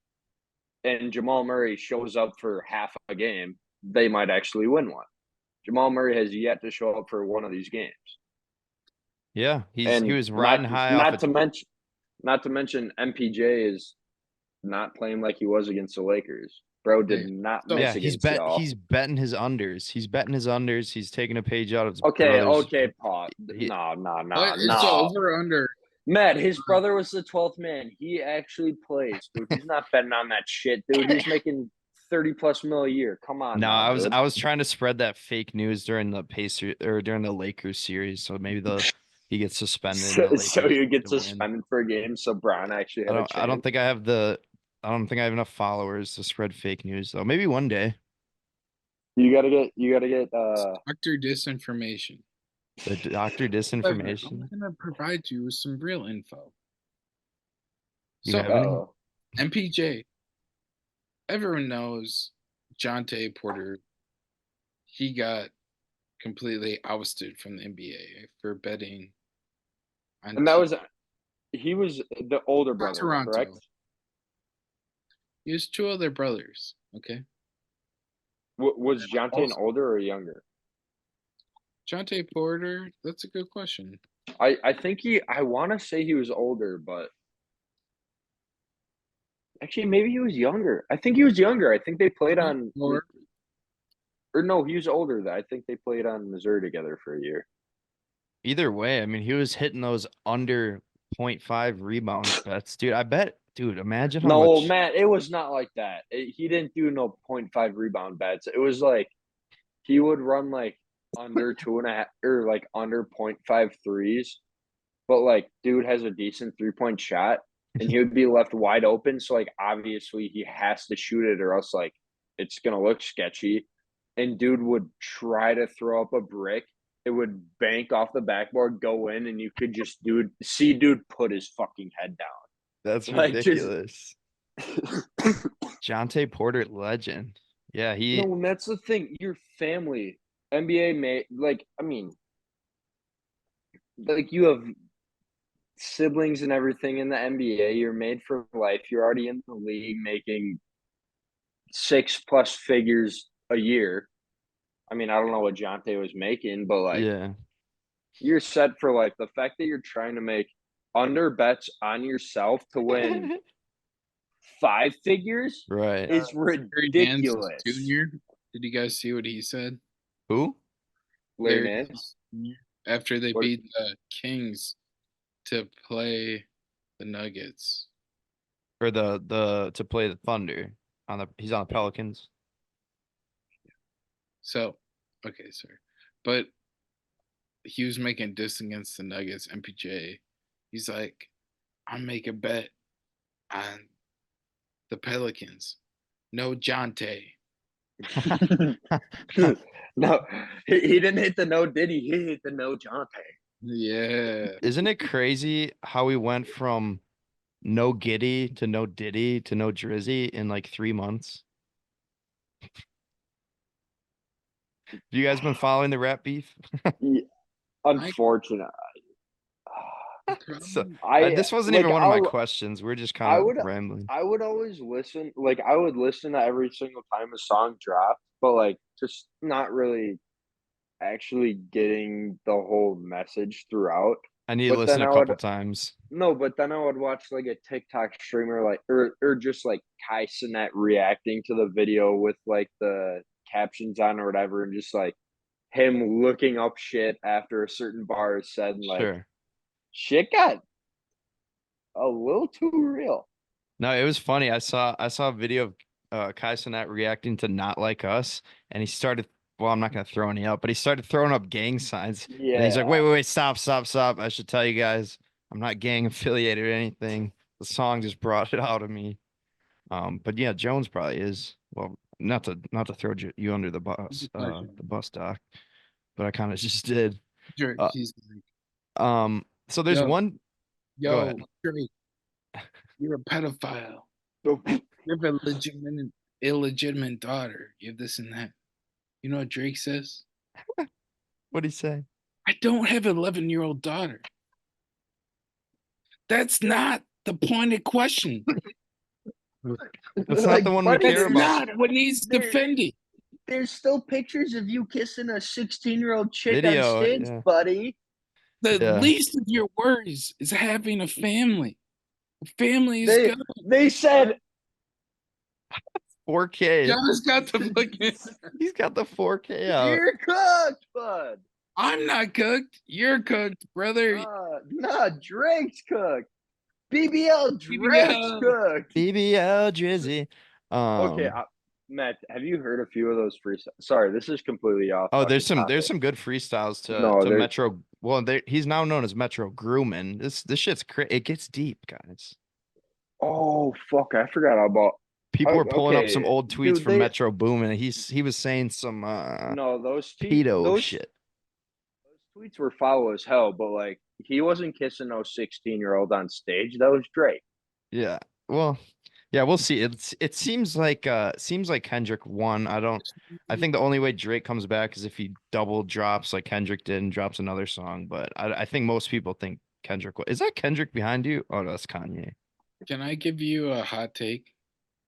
and Jamal Murray shows up for half a game, they might actually win one. Jamal Murray has yet to show up for one of these games, Yeah, he and was riding high off not a to mention MPJ is not playing like he was against the Lakers. Bro did hey, not so yeah, miss against y'all. he's betting his unders. He's betting his unders. He's taking a page out of his Okay, brother's. okay, Paul. He, No, what is the no. over under? Matt, his brother was the 12th man. He actually plays, dude. He's not betting on that shit, dude. He's making 30 plus mil a year. Come on no, now, dude. I was trying to spread that fake news during the Pacer or during the Lakers series, so maybe he gets suspended and the So Lakers you get to win. suspended for a game, so Brown actually had a I don't chance. think I don't think I have enough followers to spread fake news though. Maybe one day. You gotta get Doctor disinformation. The doctor However, I'm disinformation. gonna provide you with some real info. You So have any? MPJ, everyone knows Jonte Porter. He got completely ousted from the NBA for betting on and that was he was the older brother, correct? Toronto. He has two other brothers. Okay, Was Jonte an also older or younger? Jonte Porter. That's a good question. I think I want to say he was older, but actually maybe he was younger. I think he was younger. I think they played on Or or no, he was older. I think they played on Missouri together for a year. Either way, I mean, he was hitting those under 0.5 rebound bets, dude. Dude, imagine how No, much. Matt, it was not like that. He didn't do no 0.5 rebound bets. It was like he would run like under 2.5 or like under 0.5 threes, but like dude has a decent 3-point shot and he would be left wide open. So like obviously he has to shoot it or else like it's gonna look sketchy. And dude would try to throw up a brick. It would bank off the backboard, go in, and you could just dude put his fucking head down. That's Like just ridiculous. Jonte Porter, legend. Yeah, no, and that's the thing. Your family, NBA made like I mean, like you have siblings and everything in the NBA. You're made for life. You're already in the league making 6+ figures a year. I mean, I don't know what Jonte was making, but like yeah. you're set for life. The fact that you're trying to make under bets on yourself to win 5 figures Right. is Larry Nance ridiculous. Jr. Did you guys see what he said? Who? Larry Larry Nance. Nance Jr. After they What- beat the Kings to play the Nuggets. Or the to play the Thunder he's on the Pelicans. So, okay, sorry. But he was making diss against the Nuggets, MPJ. He's like, I'll make a bet on the Pelicans. No Jonte. No, he didn't hit the no Diddy. He hit the no Jonte. Yeah. Isn't it crazy how we went from no Giddy to no Diddy to no Drizzy in like 3 months? Have you guys been following the rap beef? Yeah, unfortunate. So I this wasn't like even one of my questions. We're just kind I of would rambling. I would always listen. Like I would listen to every single time a song dropped, but like just not really actually getting the whole message throughout. I need to But listen then a I would couple times. no, but then I would watch like a TikTok streamer like or just like Kai Cenat reacting to the video with like the captions on or whatever, and just like him looking up shit after a certain bar is said, and like Sure. shit got a little too real. No, it was funny. I saw a video of Kai Cenat reacting to Not Like Us, and he started. Well, I'm not gonna throw any up, but he started throwing up gang signs, and he's like, Yeah. "Wait, wait, wait, stop, stop, stop! I should tell you guys, I'm not gang affiliated or anything. The song just brought it out of me." But yeah, Jones probably is. Well, not to throw you under the bus, Doc, but I kind of just did. Drake, Uh, he's like, so there's yo, one. Go yo, ahead. Drake, you're a pedophile. Nope. You have a illegitimate daughter. You have this and that. You know what Drake says? What'd he say? I don't have an 11-year-old daughter. That's not the pointed question. That's not the one we buddy, care That's about. not what he's there- defending. There's still pictures of you kissing a 16-year-old chick on Video, stage, yeah. buddy. The Yeah. least of your worries is having a family. A family is They good. they said 4K. John's got the fucking. He's got the 4K out. you're cooked, bud. I'm not cooked. You're cooked, brother. Nah, Drake's cooked. BBL Drake's BBL. cooked. BBL Drizzy. Okay, Matt, have you heard a few of those freestyles? Sorry, this is completely off. Oh, fucking topic. there's some good freestyles No, to there- Metro. Well, he's now known as Metro Groomin. This shit's it gets deep, guys. Oh fuck, I forgot about. People were pulling up some Okay, old tweets dude, from they- Metro Boomin. He was saying some No, those pedo shit. Those tweets were foul as hell, but like he wasn't kissing no 16-year-old on stage. That was Drake. Yeah. Well, yeah, we'll see. It seems like Kendrick won. I think the only way Drake comes back is if he double drops like Kendrick did and drops another song. But I think most people think Kendrick. Is that Kendrick behind you? Oh, no, that's Kanye. Can I give you a hot take?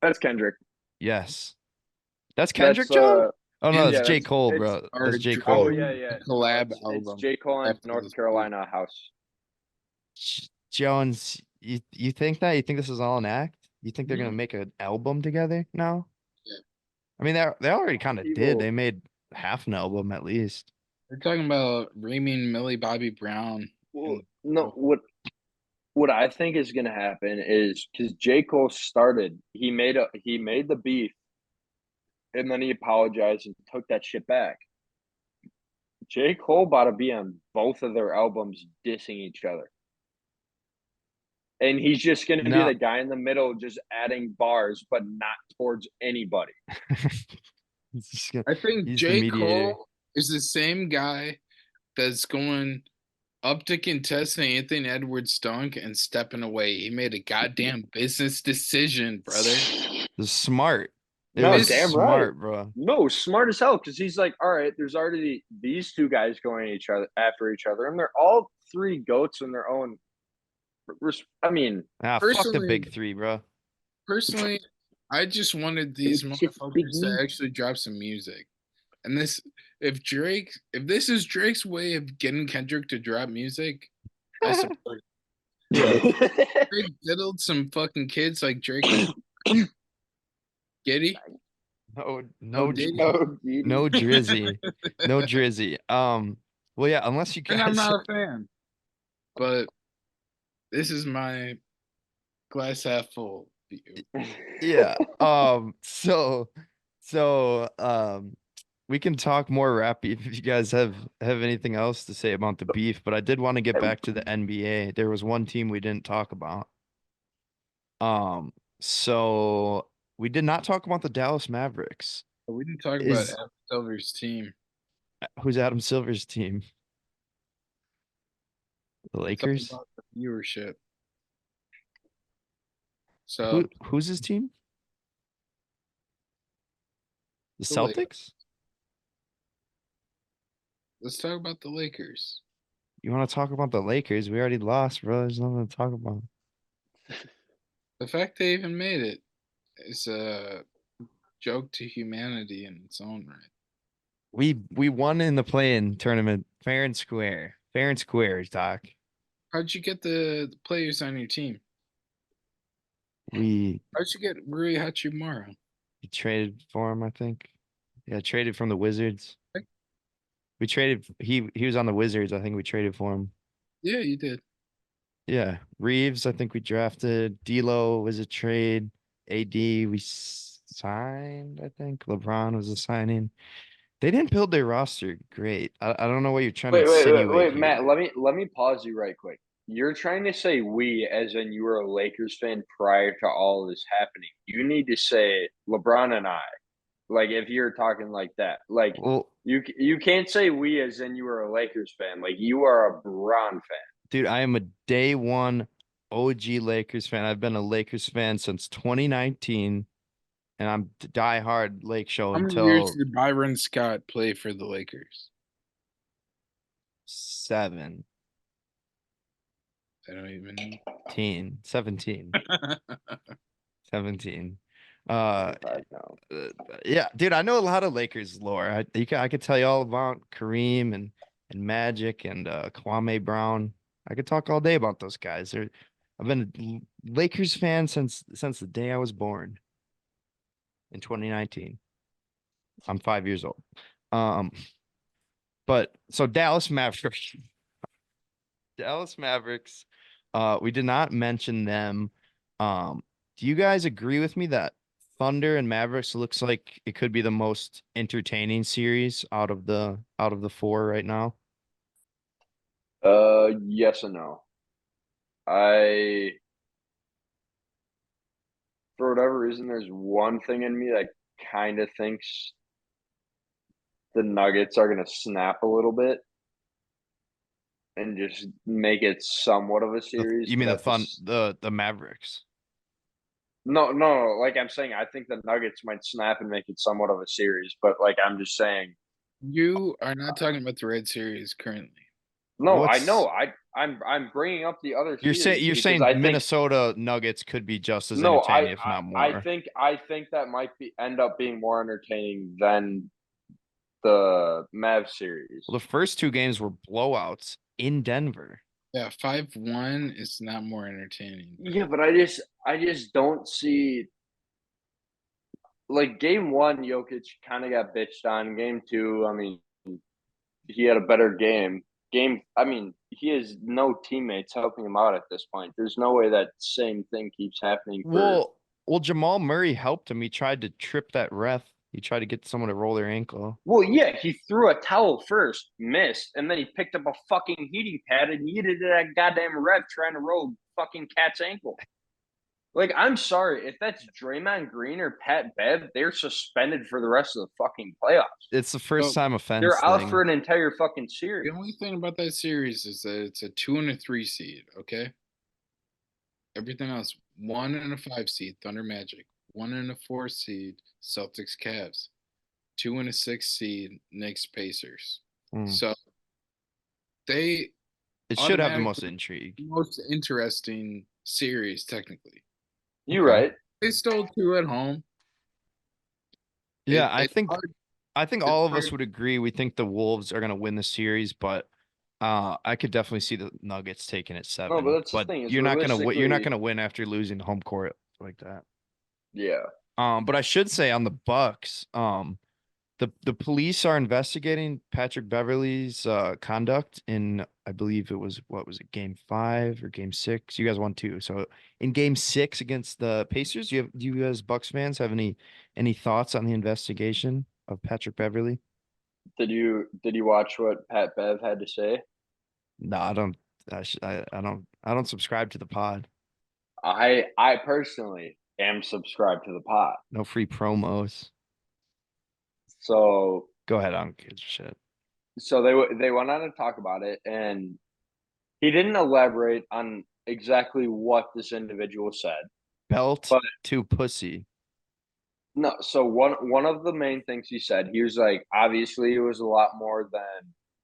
That's Kendrick. Yes. That's Kendrick, That's, John? Oh no, yeah, that's J. that's- Cole, it's- bro. or That's J. Drake. Cole. Oh yeah. Collab it's album J. Cole and after North this Carolina House. Jones, you think that? You think this is all an act? You think they're Yeah. gonna make an album together now? Yeah. I mean, they already kind of did. People- They made half an album at least. We're talking about Raymond Millie Bobby Brown. Well, no, what I think is gonna happen is because J. Cole started, he made the beef, and then he apologized and took that shit back. J. Cole about to be on both of their albums dissing each other. And he's just gonna be No. the guy in the middle just adding bars, but not towards anybody. He's just gonna- I think He's the J. mediator. Cole is the same guy that's going up to contest the Anthony Edwards dunk and stepping away. He made a goddamn business decision, brother. It's smart. It No, was damn smart, right. bro. No, smart as hell, because he's like, all right, there's already these two guys going at each other after each other, and they're all three goats in their own. I mean, Ah, fuck the Personally- big three, bro. Personally, I just wanted these It's just motherfuckers big to me. actually drop some music. And if this is Drake's way of getting Kendrick to drop music, I'll support it. Drake diddled some fucking kids like Drake. Giddy? No, Diddy? no Drizzy, no Drizzy. Well, yeah, unless you And I'm guys, not a fan. But this is my glass half full view. yeah. We can talk more rap beef if you guys have anything else to say about the beef. But I did want to get back to the NBA. There was one team we didn't talk about. So we did not talk about the Dallas Mavericks. We didn't talk about is Adam Silver's team. who's Adam Silver's team? The It's all Lakers. about the viewership. So Who's his team? The The Lakers. Celtics? Let's talk about the Lakers. You want to talk about the Lakers? We already lost, bro. There's nothing to talk about. The fact they even made it is a joke to humanity in its own right. We won in the play-in tournament, fair and square. Fair and square, Doc. How'd you get the players on your team? We How'd you get Rui Hachimura? traded for him, I think. Yeah, traded from the Wizards. Okay. We traded. He was on the Wizards. I think we traded for him. Yeah, you did. Yeah, Reeves. I think we drafted. D'Lo was a trade. AD we signed. I think LeBron was a signing. They didn't build their roster great. I don't know what you're trying to insinuate here. Matt. Let me pause you right quick. You're trying to say we, as in you were a Lakers fan prior to all this happening. You need to say LeBron and I. Like if you're talking like that, like Well, you can't say we as in you were a Lakers fan. Like you are a Bron fan. dude, I am a day one OG Lakers fan. I've been a Lakers fan since 2019, and I'm diehard Lake Show How many years until did Byron Scott play for the Lakers? 7. I don't even know. 17. 17. Five now. Yeah, dude, I know a lot of Lakers lore. I could tell you all about Kareem and Magic and Kwame Brown. I could talk all day about those guys. I've been a Lakers fan since the day I was born in 2019. I'm 5 years old. But so Dallas Mavericks. Dallas Mavericks. We did not mention them. Do you guys agree with me that Thunder and Mavericks looks like it could be the most entertaining series out of the 4 right now? Yes and no. I for whatever reason, there's one thing in me that kind of thinks the Nuggets are going to snap a little bit and just make it somewhat of a series. You mean but the Mavericks? No. Like I'm saying, I think the Nuggets might snap and make it somewhat of a series. But like I'm just saying, You are not talking about the Red Series currently. no, I What's know. I'm bringing up the other you're series you're because saying I think Minnesota Nuggets could be just as no, entertaining, if not more. I think that might end up being more entertaining than the Mav series. Well, the first 2 games were blowouts in Denver. Yeah, 5-1 is not more entertaining. Yeah, but I just don't see like game 1, Jokic kind of got bitched on. Game 2, I mean, he had a better game. I mean, he has no teammates helping him out at this point. There's no way that same thing keeps happening. Well, Jamal Murray helped him. He tried to trip that ref. He tried to get someone to roll their ankle. Well, yeah, he threw a towel first, missed, and then he picked up a fucking heating pad and yeeted that goddamn ref trying to roll fucking Cat's ankle. Like, I'm sorry, if that's Draymond Green or Pat Bev, they're suspended for the rest of the fucking playoffs. It's the first time offense. They're out thing. for an entire fucking series. The only thing about that series is that it's a 2 and a 3 seed, okay? Everything else, 1 and a 5 seed, Thunder Magic, 1 and a 4 seed, Celtics Cavs, 2 and a 6 seed, Knicks Pacers. So it should have the most automatically intrigue. most interesting series, technically. You right. They stole 2 at home. Yeah, It- I it's think hard- all of us hard. would agree. We think the Wolves are going to win the series, but I could definitely see the Nuggets taking it 7. No, but that's the thing. You're not going to win. You're not realistically- going to win after losing home court like that. Yeah. But I should say on the Bucks, the police are investigating Patrick Beverley's conduct in, I believe it was, what was it, game 5 or game 6? You guys won 2. So in game 6 against the Pacers, do you guys Bucks fans have any thoughts on the investigation of Patrick Beverley? Did you watch what Pat Bev had to say? No, I don't. I don't subscribe to the pod. I personally am subscribed to the pod. No free promos. So Go ahead, I don't give a shit. so they went on to talk about it, and he didn't elaborate on exactly what this individual said. Belt But to pussy. no, so one of the main things he said, he was like, obviously it was a lot more than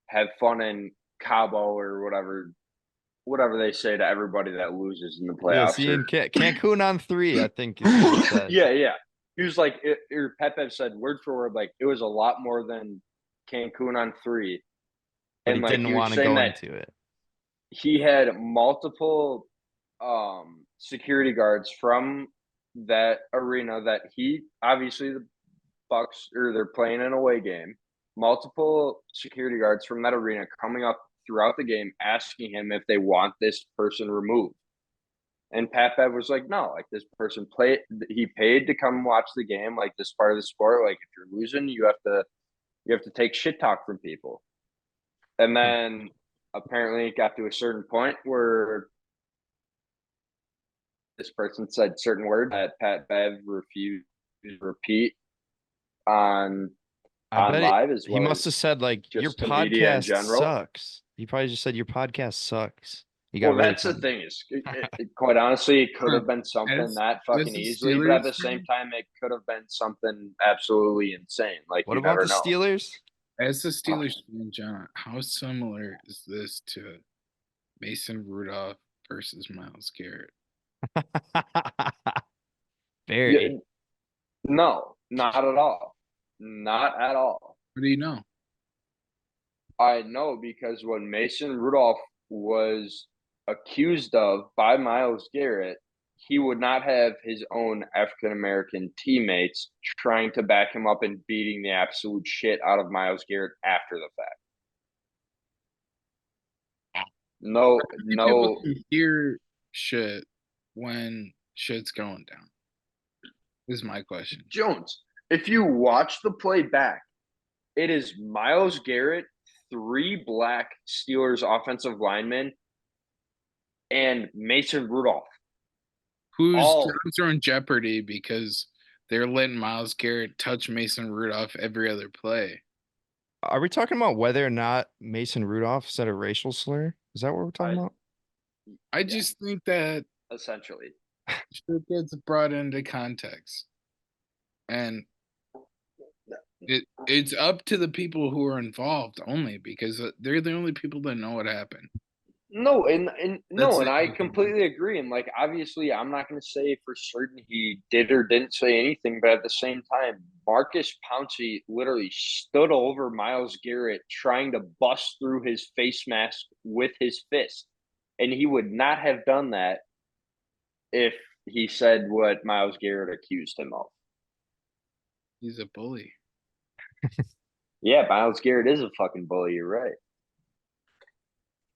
have fun in Cabo or whatever they say to everybody that loses in the Yeah, playoffs. see in Cancun on 3, I think is what he said. Yeah. He was like, Pat Bev said word for word, like it was a lot more than Cancun on 3. But And he like didn't he was want to saying go that into it. he had multiple security guards from that arena that he obviously the Bucks or they're playing an away game. Multiple security guards from that arena coming up throughout the game asking him if they want this person removed. And Pat Bev was like, no, like this person he paid to come watch the game, like this part of the sport. Like if you're losing, you have to take shit talk from people. And then apparently it got to a certain point where this person said certain words that Pat Bev refused to repeat on I bet live as he well must have as said like your just to media in podcast general. sucks. He probably just said your podcast sucks. He got Well, really that's the thing is, quite honestly, it could have been something As- that as fucking a easily, but at the Steelers same fan- time, it could have been something absolutely insane. Like What you about never the know. Steelers? As the Steelers fan, John, how similar is this to Mason Rudolph versus Miles Garrett? Very. Yeah, no, not at all. Not at all. What do you know? I know because when Mason Rudolph was accused of by Miles Garrett, he would not have his own African American teammates trying to back him up and beating the absolute shit out of Miles Garrett after the fact. No, People no, can hear shit when shit's going down. Is my question. Jones. If you watch the play back, it is Miles Garrett, 3 black Steelers offensive linemen, and Mason Rudolph. Whose All jobs are in jeopardy because they're letting Miles Garrett touch Mason Rudolph every other play? Are we talking about whether or not Mason Rudolph said a racial slur? Is that what we're talking about? I just think that essentially. shit gets brought into context. And it's up to the people who are involved only because they're the only people that know what happened. No, and That's no, and it. I completely agree. And like, obviously, I'm not going to say for certain he did or didn't say anything, but at the same time, Marcus Pouncey literally stood over Miles Garrett trying to bust through his face mask with his fist, and he would not have done that if he said what Miles Garrett accused him of. He's a bully. Yeah, Miles Garrett is a fucking bully. You're right.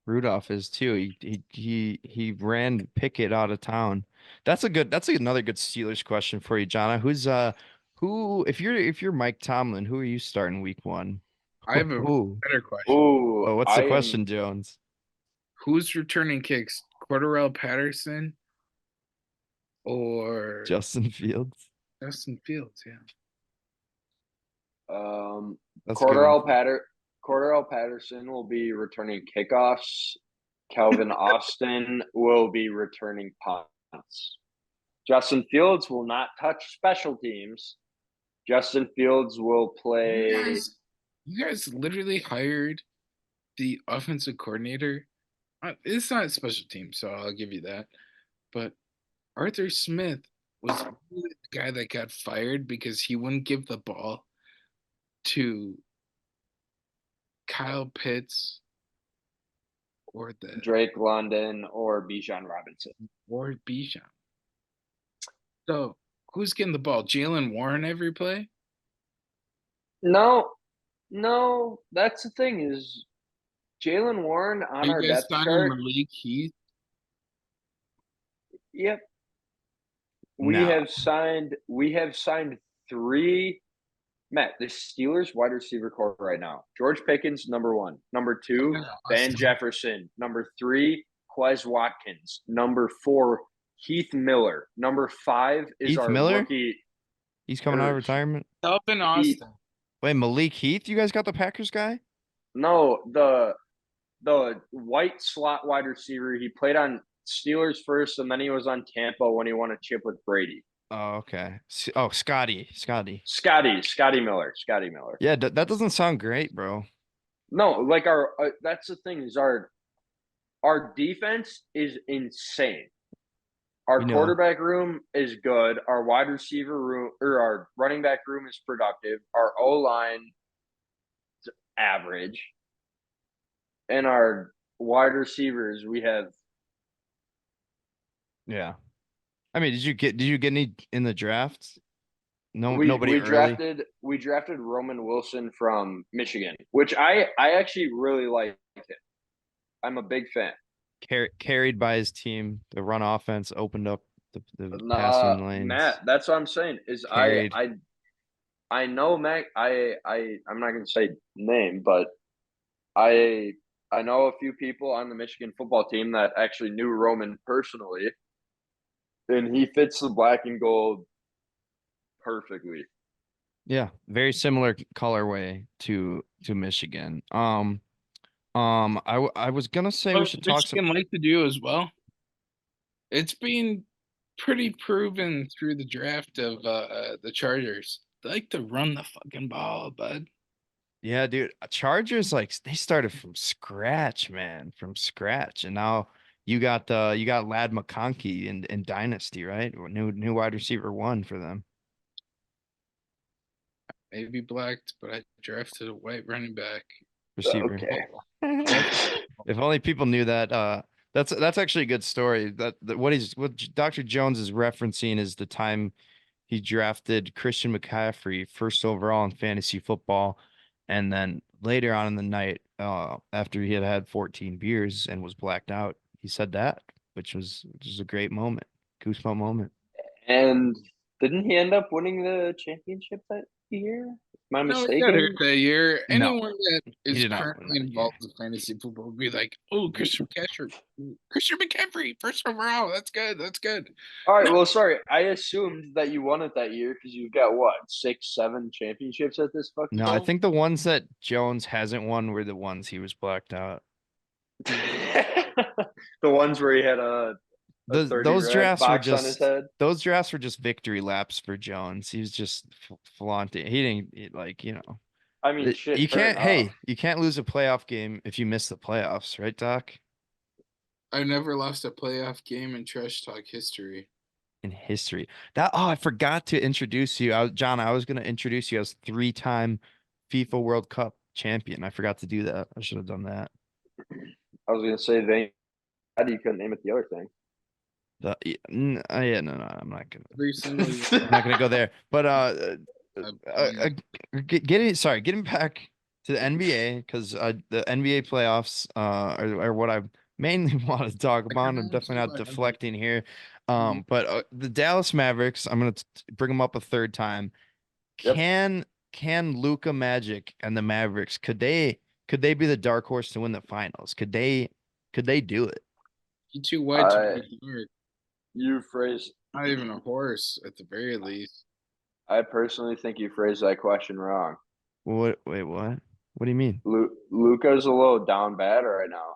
Rudolph is too. He ran Pickett out of town. That's another good Steelers question for you, Jonna. Who if you're Mike Tomlin, who are you starting week 1? I have a Who? better question. Ooh, Oh, what's the question, Jones? Who's returning kicks? Cordarrelle Patterson or Justin Fields. Justin Fields? Yeah. That's a good one. Cordell Patterson will be returning kickoffs. Calvin Austin will be returning punts. Justin Fields will not touch special teams. Justin Fields will play. You guys literally hired the offensive coordinator. It's not special teams, so I'll give you that. But Arthur Smith was really the guy that got fired because he wouldn't give the ball to Kyle Pitts or Drake London or Bijan Robinson. or Bijan. So who's getting the ball? Jalen Warren every play? No, that's the thing is Jalen Warren Are on you our guys depth signing chart. Malik Heath? Yep. No. We have signed 3. Matt, the Steelers wide receiver core right now. George Pickens, number 1. Number 2, Van Jefferson. Number 3, Quez Watkins. Number 4, Heath Miller. Number 5 is Heath our Miller? rookie. He's coming out of retirement. Calvin Austin. Wait, Malik Heath, you guys got the Packers guy? No, the white slot wide receiver. He played on Steelers first, and then he was on Tampa when he won a chip with Brady. Oh, okay. Oh, Scotty. Scotty Miller. Scotty Miller. Yeah, that doesn't sound great, bro. No, like our that's the thing is our defense is insane. Our You know, quarterback room is good. Our wide receiver room or our running back room is productive. Our O line average, and our wide receivers we have. yeah. I mean, did you get any in the draft? No, We nobody we early. drafted Roman Wilson from Michigan, which I actually really like him. I'm a big fan. Carried by his team. The run offense opened up the passing lanes. Matt, that's what I'm saying. Is Carried. I know Mac. I'm not gonna say name, but I I know a few people on the Michigan football team that actually knew Roman personally, and he fits the black and gold perfectly. Yeah, very similar colorway to Michigan. I was gonna say we What should talk some. Michigan like to do as well. It's been pretty proven through the draft of the Chargers. They like to run the fucking ball, bud. Yeah, dude. Chargers like they started from scratch, man, from scratch, and now you got Lad McConkey in Dynasty, right? New wide receiver one for them. Maybe blacked, but I drafted a white running back. Receiver. Okay. If only people knew that. That's actually a good story. That what Dr. Jones is referencing is the time he drafted Christian McCaffrey first overall in fantasy football, and then later on in the night, after he had had 14 beers and was blacked out, he said that, which was a great moment, goosebump moment. And didn't he end up winning the championship that year? Am I No, he got hurt mistaken? that year. No, Anyone that he is did not win currently that year. involved in fantasy football would be like, "Oh, Christian McCaffrey, first overall. That's good. That's good." All right. No, Well, sorry. I assumed that you won it that year because you've got what, 6, 7 championships at this fucking No, I point. think the ones that Jones hasn't won were the ones he was blacked out. The ones where he had a 30 Those rack drafts were box on his just head. victory laps for Jones. He was just flaunting. He didn't like, I mean, shit, you fair can't, enough. hey, you can't lose a playoff game if you miss the playoffs, right, Doc? I never lost a playoff game in trash talk history. In history. I forgot to introduce you. John, I was gonna introduce you as three-time FIFA World Cup champion. I forgot to do that. I should have done that. I was gonna say they you couldn't name it the other thing. Yeah, no, I'm not gonna. Every single year, I'm not gonna go there. But I've uh, getting back to the NBA because the NBA playoffs are what I mainly want to talk I about. kind of I'm want definitely to not about every. deflecting here. Mhm. But the Dallas Mavericks, I'm gonna bring them up a third time. Yep. Can Luka Magic and the Mavericks could they be the dark horse to win the finals? Could they do it? You too white to I be a dog. you phrase Not even a horse, at the very least. I personally think you phrased that question wrong. What? Wait, what? What do you mean? Luca's a little down bad right now.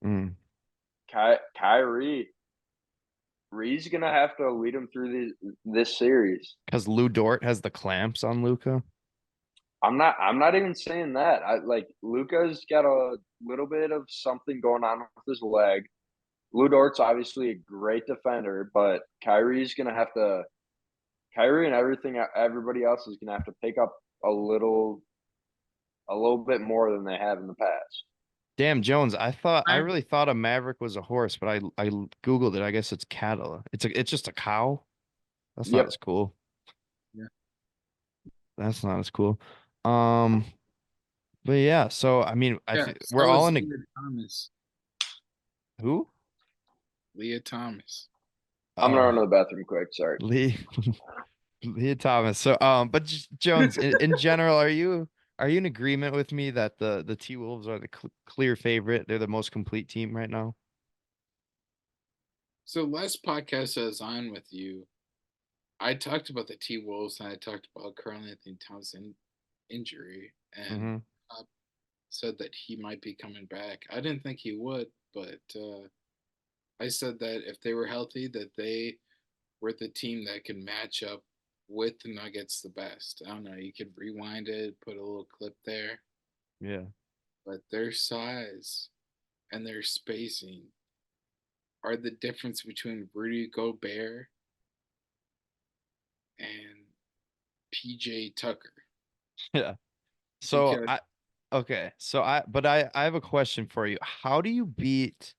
Mm. Kyrie's gonna have to lead him through this series. Because Lou Dort has the clamps on Luca. I'm not even saying that. I like Luca's got a little bit of something going on with his leg. Lou Dort's obviously a great defender, but Kyrie and everybody else is gonna have to pick up a little a little bit more than they have in the past. Damn, Jones. I I, really thought a Maverick was a horse, but I Googled it. I guess it's cattle. It's just a cow. That's not as Yep. cool. yeah. That's not as cool. Um, but yeah, so I mean, I Yeah, think we're so all is in a Leah Thomas. who? Leah Thomas. I'm gonna Oh, run to the bathroom quick. Sorry. Lee Leah Thomas. So but Jones, in general, are you in agreement with me that the T Wolves are the clear favorite? They're the most complete team right now. So last podcast I was on with you, I talked about the T Wolves and I talked about Carl Anthony Towns. And injury, and Mm-hmm. said that he might be coming back. I didn't think he would, but I said that if they were healthy, that they were the team that could match up with the Nuggets the best. I don't know. You could rewind it, put a little clip there, Yeah. but their size and their spacing are the difference between Rudy Gobert and PJ Tucker. Yeah. So Because I have a question for you. How do you beat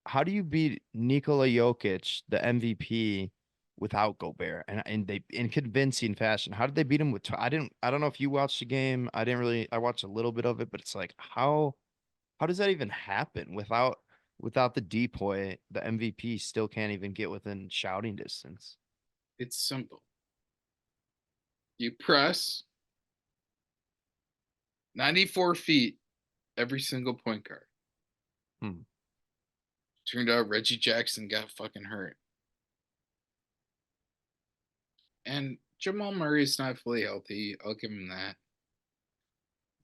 Nikola Jokic, the MVP, without Gobert and they in convincing fashion? How did they beat him with I don't know if you watched the game. I watched a little bit of it, but it's like how does that even happen without the depoy, the MVP still can't even get within shouting distance. it's simple. You press 94 feet every single point guard. Hmm. Turned out Reggie Jackson got fucking hurt. And Jamal Murray is not fully healthy. I'll give him that.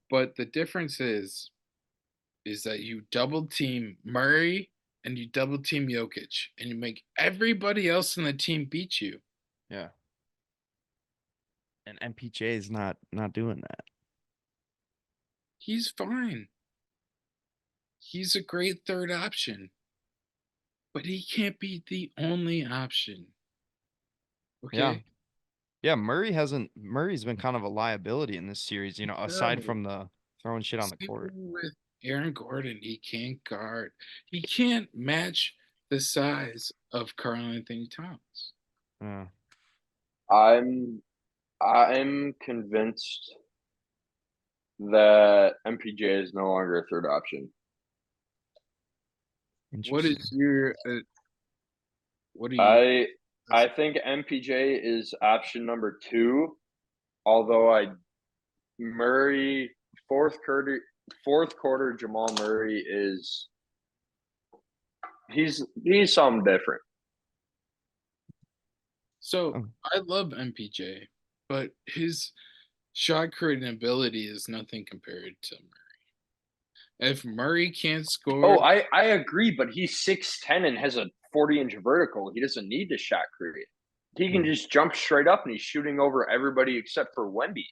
But the difference is that you double team Murray and you double team Jokic and you make everybody else in the team beat you. Yeah. And MPJ is not doing that. He's fine. He's a great third option. But he can't be the only option. Yeah. Okay? Yeah, Murray's been kind of a liability in this series, aside Terrible. from the throwing shit on the Same court. thing with Aaron Gordon. He can't guard. He can't match the size of Karl Anthony Towns. Yeah. I'm convinced that MPJ is no longer a third option. What Interesting. is your what do you I think MPJ is option number 2, although Murray fourth quarter Jamal Murray is he's something different. So Oh, I love MPJ, but his shot creating ability is nothing compared to Murray. If Murray can't Oh, score, I agree, but he's 6'10" and has a 40-inch vertical. He doesn't need to shot create. He can hmm. just jump straight up and he's shooting over everybody except for Wemby.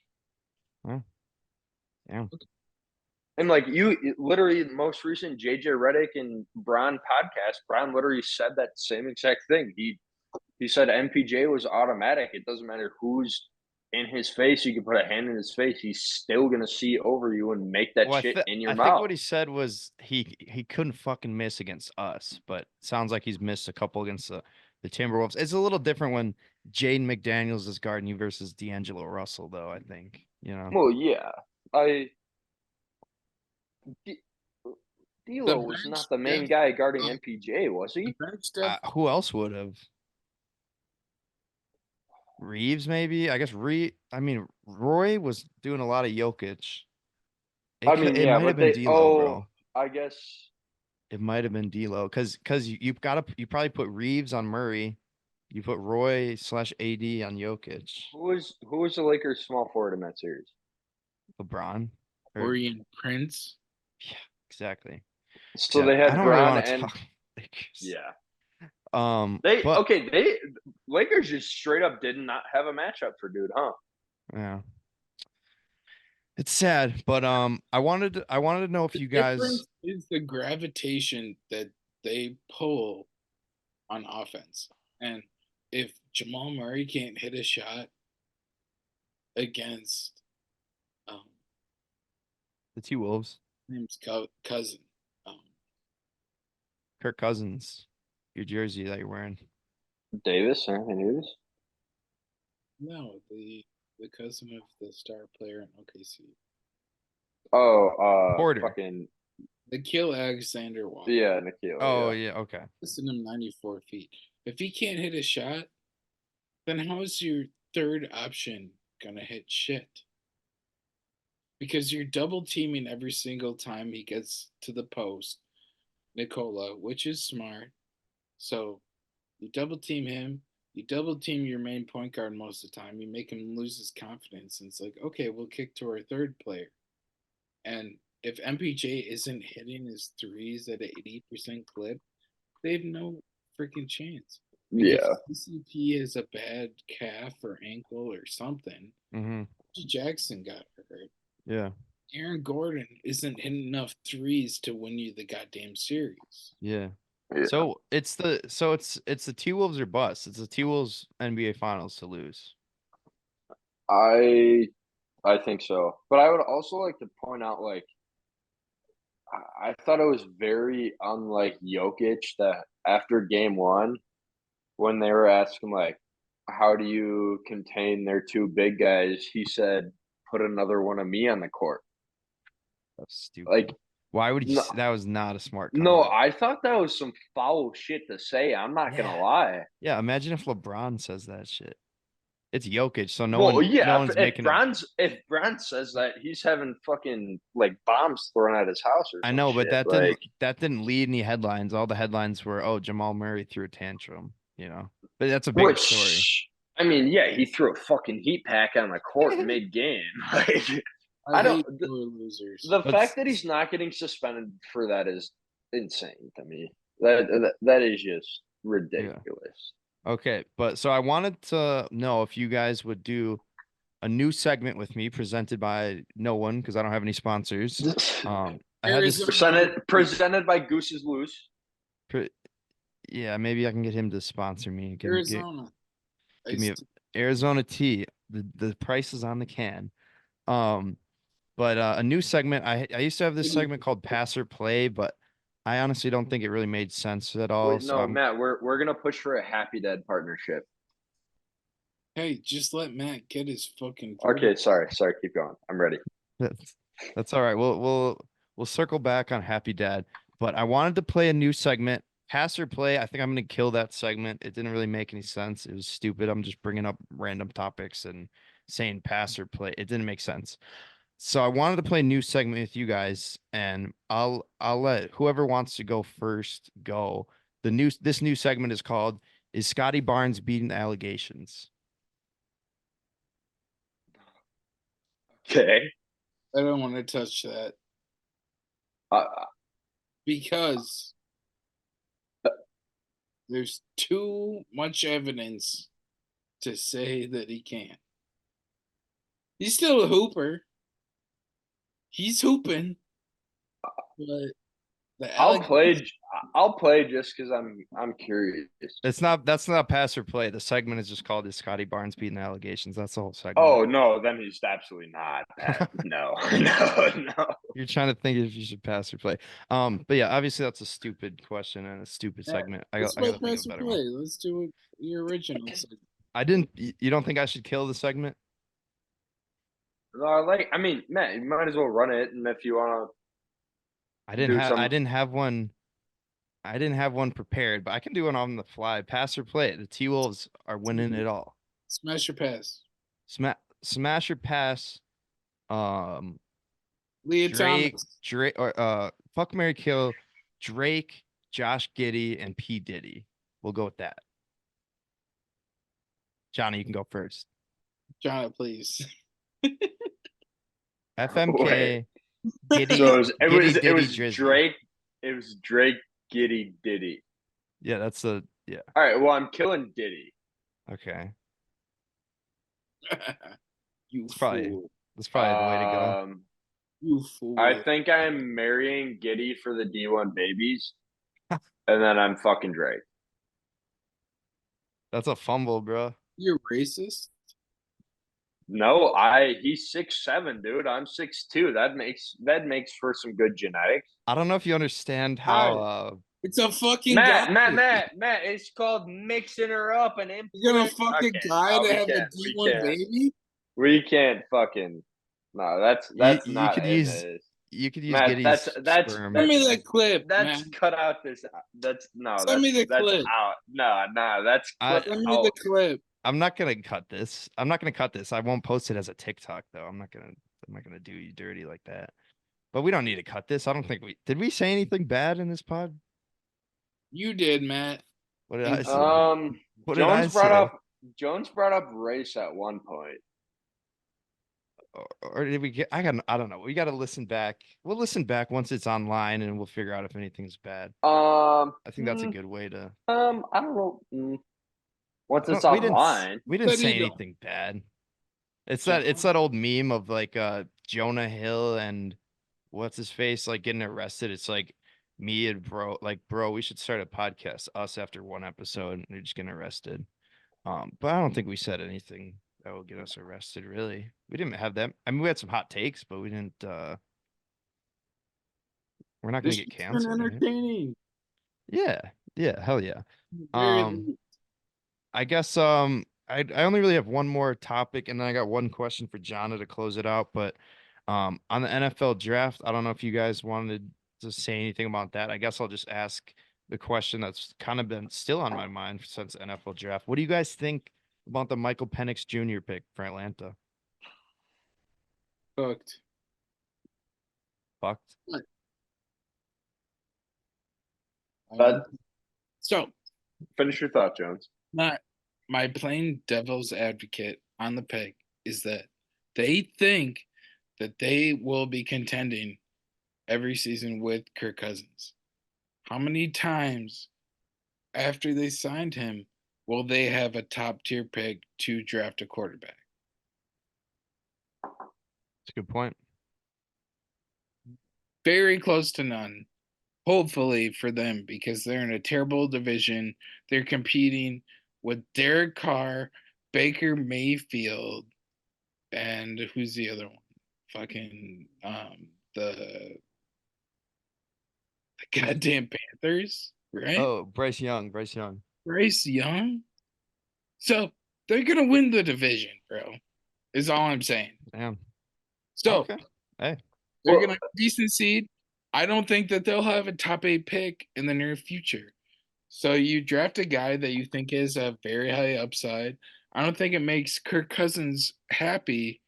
Well, yeah. And like literally, the most recent JJ Redick and Bron podcast, Bron literally said that same exact thing. He said MPJ was automatic. It doesn't matter who's in his face. You can put a hand in his face. He's still gonna see over you and make that Well, shit in your I think mouth. what he said was he couldn't fucking miss against us, but sounds like he's missed a couple against the Timberwolves. It's a little different when Jaden McDaniels is guarding you versus D'Angelo Russell, though, I think. Well, yeah, I D- the D'Lo was bench not the main depth, guy guarding uh, MPJ, was the he? bench depth. Who else would have? Reeves, maybe? I guess Roy was doing a lot of Jokic. I mean, It yeah, might have but been D'Lo, bro. I guess. It might have been D'Lo, because you probably put Reeves on Murray, you put Roy/AD on Jokic, Who was the Lakers' small forward in that series? LeBron, or Orion Prince. yeah, exactly, So they exactly. I had don't really Bron want to and talk Lakers. yeah, But they Lakers just straight up did not have a matchup for dude, huh? yeah, it's sad. But I wanted to know if The you guys. difference is the gravitation that they pull on offense. And if Jamal Murray can't hit a shot against um The T Wolves, name's cousin, um Kirk Cousins, your jersey that you're wearing. Anthony Davis. no, the cousin of the star player in OKC. Oh, Porter. fucking Nikhil Alexander Walker. yeah, Nikhil. Oh Yeah, yeah, okay. Listen him 94 feet. If he can't hit a shot, then how is your third option gonna hit shit? Because you're double teaming every single time he gets to the post, Nicola, which is smart. So you double team him, You double team your main point guard most of the time. You make him lose his confidence. And it's like, okay, we'll kick to our third player. And if MPJ isn't hitting his threes at an 80% clip, they have no freaking chance. Because Yeah. CCP has a bad calf or ankle or something. Mm-hmm. Jackson got hurt. Yeah. Aaron Gordon isn't hitting enough threes to win you the goddamn series. Yeah. Yeah. So it's the T-Wolves or bust. It's the T-Wolves NBA Finals to lose. I think so. But I would also like to point out, like, I thought it was very unlike Jokic that after game one, when they were asking, like, how do you contain their two big guys, he said, put another one of me on the court. That's stupid. Like, why would you? no, That was not a smart no, comment. I thought that was some foul shit to say. I'm not gonna lie. Yeah, imagine if LeBron says that shit. It's Jokic, so no Well, one, yeah, no one's if making if Bron says that, he's having fucking like bombs thrown at his house or I some know, shit. but Like, that didn't lead any headlines. All the headlines were, "Oh, Jamal Murray threw a tantrum," you know. But that's a bigger story. which, I mean, yeah, he threw a fucking heat pack on the court mid game. Like, I don't. hate poor losers. The But fact that he's not getting suspended for that is insane to me. That is just ridiculous. Okay, but so I wanted to know if you guys would do a new segment with me presented by no one because I don't have any sponsors. I had this. Presented by Goose's Loose. Yeah, maybe I can get him to sponsor me. Arizona. Give me a Arizona tea. The price is on the can. But a new segment. I used to have this segment called Pass or Play, but I honestly don't think it really made sense at all. Wait, So no, Matt, we're gonna push for a Happy Dad partnership. Hey, just let Matt get his fucking. Okay, sorry, keep going. I'm ready. that's all right. We'll circle back on Happy Dad, but I wanted to play a new segment. Pass or Play. I think I'm gonna kill that segment. It didn't really make any sense. It was stupid. I'm just bringing up random topics and saying pass or play. It didn't make sense. So I wanted to play a new segment with you guys, and I'll let whoever wants to go first go. This new segment is called "Is Scotty Barnes Beating the Allegations?" Okay. I don't want to touch that because there's too much evidence to say that he can't. He's still a hooper. He's hooping, but I'll play just because I'm curious. That's not pass or play. The segment is just called "Is Scotty Barnes Beating the Allegations?" That's the whole segment. Oh no, then he's absolutely not. No. You're trying to think if you should pass or play. But yeah, obviously that's a stupid question and a stupid segment. I gotta think of a better one. Let's do it. Your original segment. I didn't. You don't think I should kill the segment? No, I mean, Matt, you might as well run it, and if you want I to do some, I didn't have one. I didn't have one prepared, but I can do it on the fly. Pass or play. The T-Wolves are winning it all. Smash or pass. Smash or pass. Leah Drake, Thomas. or fuck, Mary, kill. Drake, Josh Giddey, and P Diddy. We'll go with that. Johnny, you can go first. Jona, please. FMK, Giddy. So it was Drizzy. Drake. It was Drake, Giddy, Diddy. Yeah, that's the yeah. All right, well, I'm killing Diddy. Okay, You that's fool. probably the way to go. You fool. I think I'm marrying Giddy for the D1 babies, and then I'm fucking Drake. That's a fumble, bro. You're racist. No, he's 6'7", dude. I'm 6'2". That makes for some good genetics. I don't know if you understand how. It's a fucking Matt. guy. Matt. It's called mixing her up and implant. You're gonna fucking guy to have a we D1 can't. baby? We can't fucking. No, that's you not could in use this. You could use Matt, Giddy's that's sperm. Send me that clip. That's man. cut out. This that's no. Send me the that's clip. out. No, that's clipped Send me out. the clip. I'm not gonna cut this. I won't post it as a TikTok though. I'm not gonna do you dirty like that. But we don't need to cut this. I don't think did we say anything bad in this pod? You did, Matt. What did I say? What did I Jones brought say? up Jones brought up race at one point. Or did we get? I don't know. We got to listen back. We'll listen back once it's online, and we'll figure out if anything's bad. I think that's a good way to. I don't know. Once it's We didn't. online, We didn't say anything bad. It's that old meme of like Jonah Hill and what's his face like getting arrested. It's like me and bro, we should start a podcast. Us after one episode, and they're just getting arrested. But I don't think we said anything that will get us arrested. Really, we didn't have that. I mean, we had some hot takes, but we didn't. We're not gonna get canceled. Entertaining. Yeah, hell yeah. Very I guess I only really have one more topic, and then I got one question for Jona to close it out. But on the NFL draft, I don't know if you guys wanted to say anything about that. I guess I'll just ask the question that's kind of been still on my mind since NFL draft. What do you guys think about the Michael Penix Jr. pick for Atlanta? Fucked. So finish your thought, Jones. My plain devil's advocate on the pick is that they think that they will be contending every season with Kirk Cousins. How many times after they signed him will they have a top tier pick to draft a quarterback? That's a good point. Very close to none. Hopefully for them, because they're in a terrible division. They're competing with Derek Carr, Baker Mayfield, and who's the other one? Fucking the goddamn Panthers, right? Oh, Bryce Young. Bryce Young. So they're gonna win the division, bro. Is all I'm saying. Damn. So okay. Hey, they're gonna have a decent seed. I don't think that they'll have a top 8 pick in the near future. So you draft a guy that you think is a very high upside. I don't think it makes Kirk Cousins happy,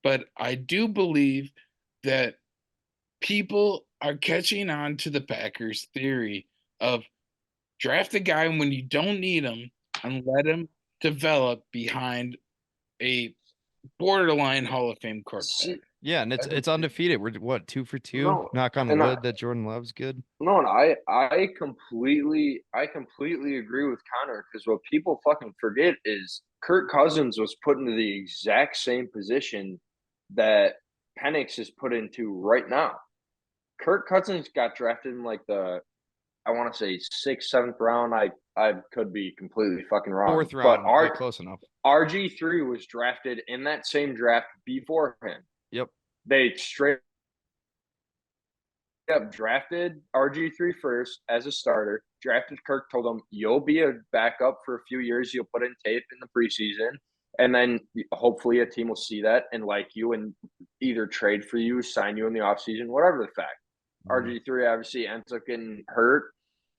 but I do believe that people are catching on to the Packers' theory of draft a guy when you don't need him and let him develop behind a borderline Hall of Fame quarterback. Yeah, and it's undefeated. We're what, 2 for 2? Knock on wood that Jordan Love's good. No, and I completely agree with Connor, because what people fucking forget is Kirk Cousins was put into the exact same position that Penix is put into right now. Kirk Cousins got drafted in like I want to say 6th, 7th round. I could be completely fucking wrong. 4th round, but close enough. RG3 was drafted in that same draft before him. Yep. They straight up drafted RG3 first as a starter, drafted Kirk, told him, you'll be a backup for a few years. You'll put in tape in the preseason. And then hopefully a team will see that and like you and either trade for you, sign you in the offseason, whatever the fact. RG3 obviously ends up getting hurt.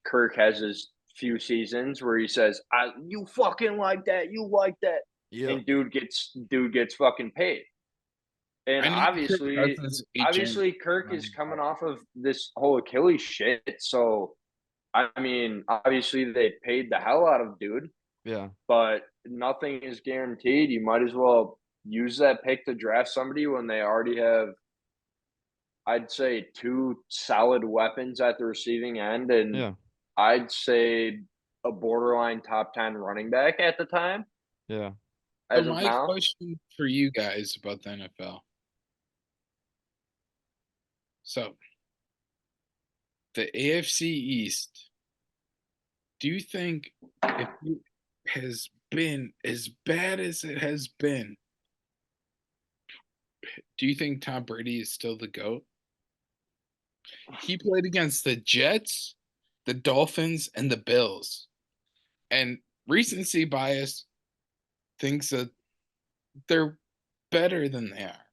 Kirk has his few seasons where he says, you fucking like that. You like that. Yep. And dude gets fucking paid. And obviously Kirk is coming off of this whole Achilles shit. So, I mean, obviously they paid the hell out of dude. Yeah. But nothing is guaranteed. You might as well use that pick to draft somebody when they already have, I'd say, 2 solid weapons at the receiving end. And I'd say a borderline top 10 running back at the time. Yeah. So my question for you guys about the NFL. So, the AFC East, do you think if it has been as bad as it has been, do you think Tom Brady is still the GOAT? He played against the Jets, the Dolphins, and the Bills. And recency bias thinks that they're better than they are.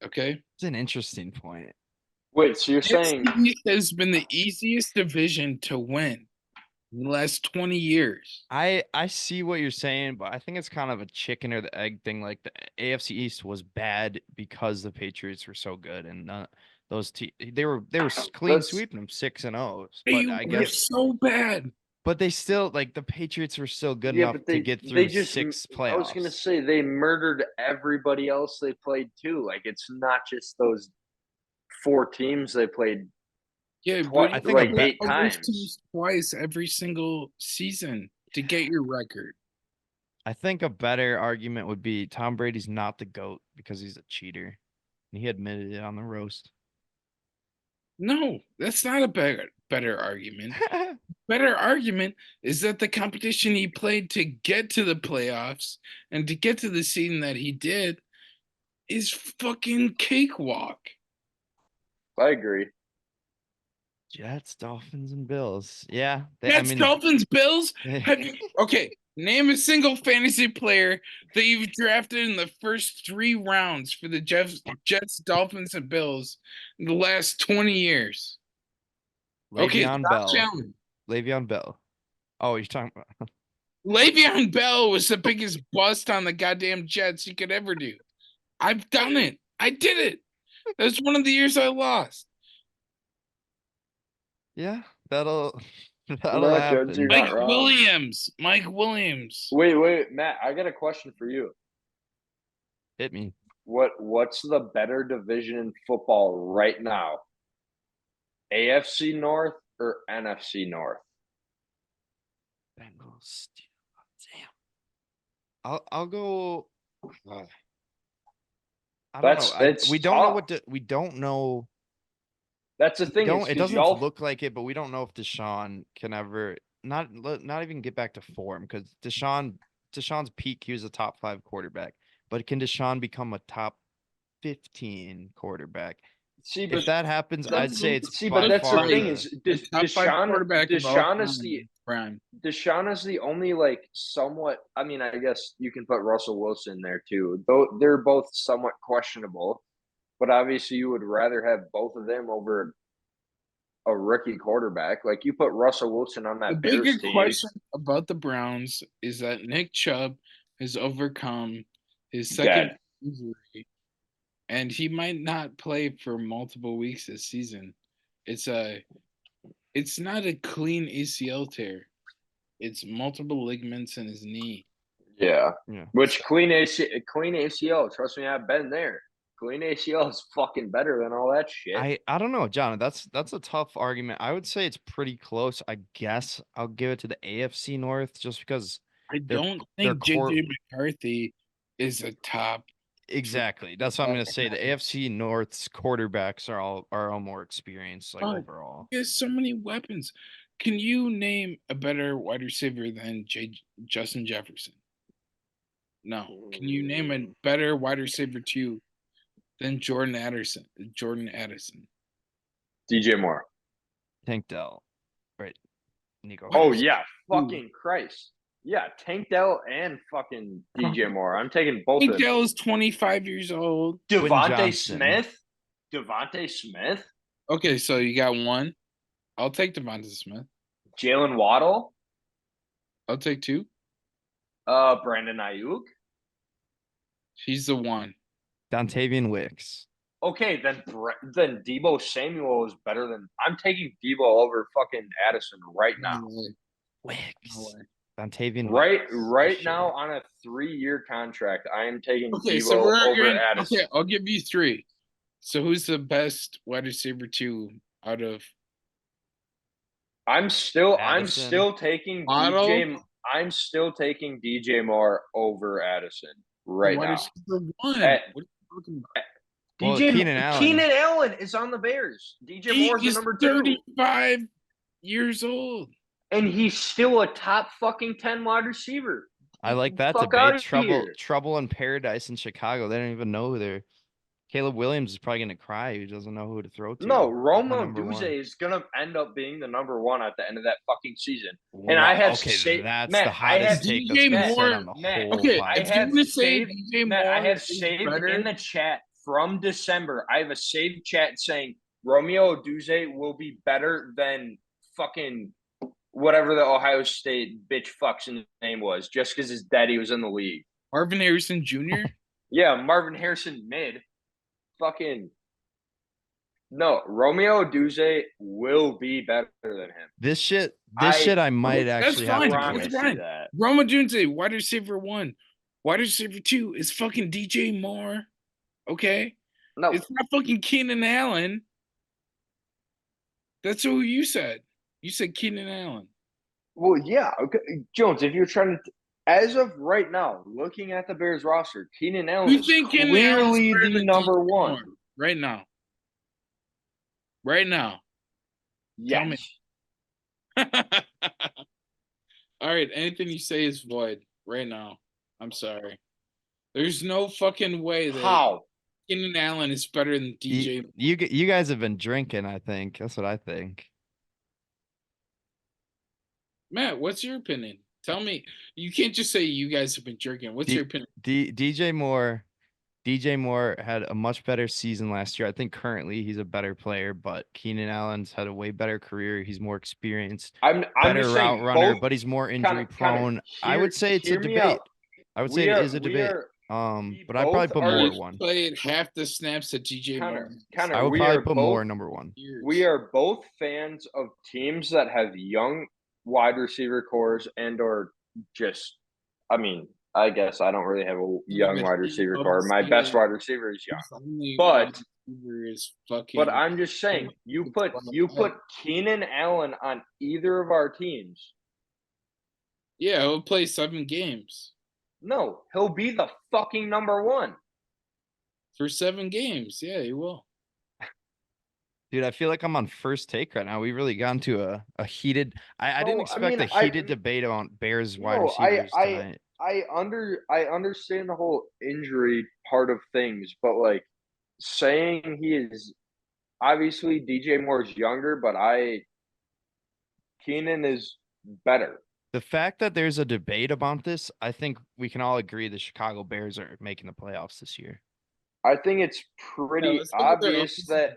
Okay? It's an interesting point. Wait, so you're saying it has been the easiest division to win in the last 20 years. I see what you're saying, but I think it's kind of a chicken or the egg thing. Like the AFC East was bad because the Patriots were so good, and those they were clean sweeping them 6-0. But I guess so bad. But they still the Patriots were still good Yeah, enough but to they get they through just 6 I was gonna playoffs. say they murdered everybody else they played too. Like it's not just those 4 teams they played Yeah, but I you think a play like bet 8 all those times. teams twice every single season to get your record. I think a better argument would be Tom Brady's not the GOAT because he's a cheater. He admitted it on the roast. No, that's not a better argument. Better argument is that the competition he played to get to the playoffs and to get to the season that he did is fucking cakewalk. I agree. Jets, Dolphins, and Bills. Yeah, That's Dolphins, Bills. Okay, name a single fantasy player that you've drafted in the first 3 rounds for the Jets, Dolphins, and Bills in the last 20 years. Okay, Le'Veon stop Bell. challenging. Le'Veon Bell. Oh, you're talking about Le'Veon Bell was the biggest bust on the goddamn Jets you could ever do. I've done it. I did it. That's one of the years I lost. Yeah, that'll No, Jones, you're happen. not wrong. Mike Williams. Wait, Matt, I got a question for you. Hit me. What's the better division in football right now? AFC North or NFC North? Bengals. Damn. I'll go. I don't know. It's we don't know tough. we don't know. That's the thing. Is It because doesn't y'all look like it, but we don't know if Deshaun can ever not even get back to form because Deshaun's peak, he was a top 5 quarterback, but can Deshaun become a top 15 quarterback? see, If that happens, I'd say it's but by that's the far thing the is The top 5 quarterback of all Deshaun is time. the Prime. Deshaun is the only somewhat. I mean, I guess you can put Russell Wilson there too. Though they're both somewhat questionable, but obviously you would rather have both of them over a rookie quarterback. Like you put Russell Wilson on The that bigger Bears team. question about the Browns is that Nick Chubb has overcome his second injury, and he might not play for multiple weeks this season. It's not a clean ACL tear. It's multiple ligaments in his knee. Yeah. yeah. Which clean ACL. Trust me, I've been there. Clean ACL is fucking better than all that shit. I don't know, John. That's a tough argument. I would say it's pretty close. I guess I'll give it to the AFC North just because I don't their think core JJ McCarthy is a top. exactly. That's what I'm gonna say. The AFC North's quarterbacks are all more experienced But overall. he has so many weapons. Can you name a better wide receiver than Justin Jefferson? No. Can you name a better wide receiver too than Jordan Addison? DJ Moore. Tank Dell, right? Nico. Oh Harris. yeah, fucking Christ. Yeah, Tank Dell and fucking DJ Moore. I'm taking both of Tank them. Dell is 25 years old. Devontae Johnson. Smith. Okay, so you got one. I'll take Devontae Smith. Jalen Waddle. I'll take 2. Brandon Ayuk. He's the one. Dontavian Wicks. Okay, then Debo Samuel is better than. I'm taking Debo over fucking Addison right now. Wicks. Dontavian Right Wicks. now on a 3-year contract, I am taking Okay, Debo so we're over arguing. Addison. Okay, I'll give you 3. So who's the best wide receiver 2 out of? I'm still taking Waddle? DJ. I'm still taking DJ Moore over Addison right wide now. receiver 1. At- What are you talking about? Well, DJ Keenan Allen. Keenan Allen is on the Bears. DJ Moore's the He's number 2. 35 years old. And he's still a top fucking 10 wide receiver. I like that Fuck debate. outta here. Trouble in Paradise in Chicago. They don't even know who they're. Caleb Williams is probably gonna cry. He doesn't know who to throw to. No, Romo number one. Duze is gonna end up being the number 1 at the end of that fucking season. Wow, And I have okay, that's Matt, the hottest take that's DJ been said Moore- on the Matt, whole Okay, podcast. if you want to say DJ Matt, I Moore have is saved better, in the chat from December. I have a saved chat saying Romeo Duze will be better than fucking whatever the Ohio State bitch fuck's name was, just because his daddy was in the league. Marvin Harrison Jr. Yeah, Marvin Harrison mid. Fucking No, Romeo Duze will be better than him. This shit I I might That's actually have fine. to promise That's twist. you fine. that. Roma Junze, wide receiver 1. Wide receiver 2 is fucking DJ Moore. Okay? No, It's not fucking Keenan Allen. That's who you said. You said Keenan Allen. well, yeah, okay. Jones, if you're trying to, as of right now, looking at the Bears roster, Keenan Allen You is think Keenan Allen's clearly better the than number DJ one. Moore right now? Right now. Tell me. Yes. All right, anything you say is void right now. I'm sorry. There's no fucking way that How? Keenan Allen is better than DJ. You guys have been drinking, I think. That's what I think. Matt, what's your opinion? Tell me. You can't just say you guys have been drinking. What's your opinion? DJ Moore had a much better season last year. I think currently he's a better player, but Keenan Allen's had a way better career. He's more experienced, I'm better just route saying runner, both but he's more injury kind of prone. I would say it's a hear me debate. out. I would say it is a debate. We But I'd probably both put are Moore He's one. played half the snaps that DJ Connor, Moore. I Connor, would we probably are put both Moore number one. we are both fans of teams that have young wide receiver cores and or just I mean, I guess I don't really have a young wide receiver core. My best wide receiver is young. But I'm just saying, you put Keenan Allen on either of our teams. Yeah, he'll play 7 games. No, he'll be the fucking number one. For 7 games. Yeah, he will. Dude, I feel like I'm on first take right now. We really got into a heated. I didn't expect a heated debate on Bears wide receivers tonight. I understand the whole injury part of things, but like saying he is obviously DJ Moore's younger, but Keenan is better. The fact that there's a debate about this, I think we can all agree the Chicago Bears are making the playoffs this year. I think it's pretty obvious that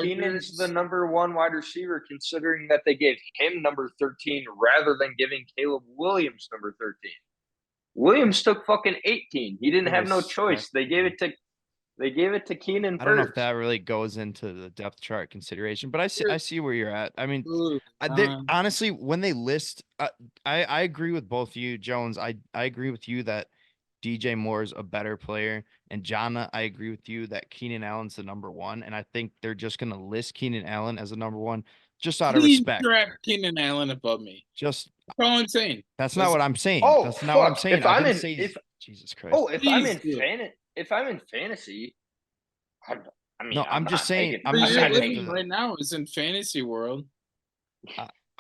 Keenan's the number one wide receiver, considering that they gave him number 13 rather than giving Caleb Williams number 13. Williams took fucking 18. He didn't have no choice. They gave it to Keenan first. I don't know if that really goes into the depth chart consideration, but I see where you're at. I mean, honestly, when they list, I agree with both you, Jones. I agree with you that DJ Moore is a better player, and Jona, I agree with you that Keenan Allen's the number one, and I think they're just gonna list Keenan Allen as the number one just out of respect. Draft Keenan Allen above me. Just that's all I'm saying. That's not what I'm saying. Oh, that's not what I'm saying. Jesus Christ. Oh, if I'm in fantasy, I mean, no, I'm just saying. Right now is in fantasy world.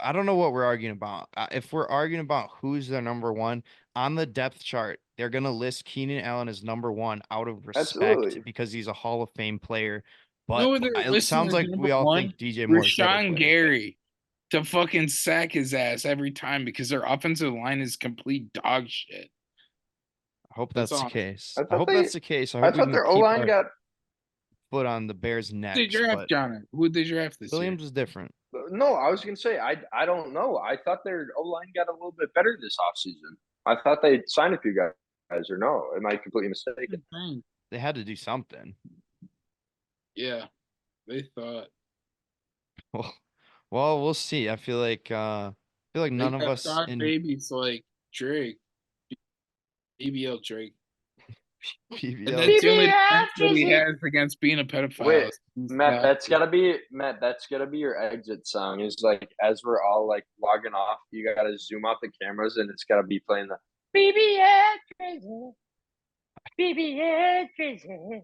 I don't know what we're arguing about. If we're arguing about who's the number one on the depth chart, they're gonna list Keenan Allen as number one out of respect because he's a Hall of Fame player. But it sounds like we all think DJ Moore's Rashawn Gary to fucking sack his ass every time because their offensive line is complete dog shit. I hope that's the case. I thought their O-line got foot on the Bears' neck. Who did you draft, Jona? Who did you draft this Williams year? was different. No, I was gonna say I don't know. I thought their O-line got a little bit better this offseason. I thought they signed a few guys, or no? Am I completely mistaken? They had to do something. Yeah, they thought. Well, we'll see. I feel like none of us babies like Drake, BBL Drake. BBL. And that's the only defense that he has against being a pedophile. Wait, Matt, that's gotta be your exit song. Is like as we're all like logging off, you gotta zoom out the cameras and it's gotta be playing the BBL crazy. BBL crazy.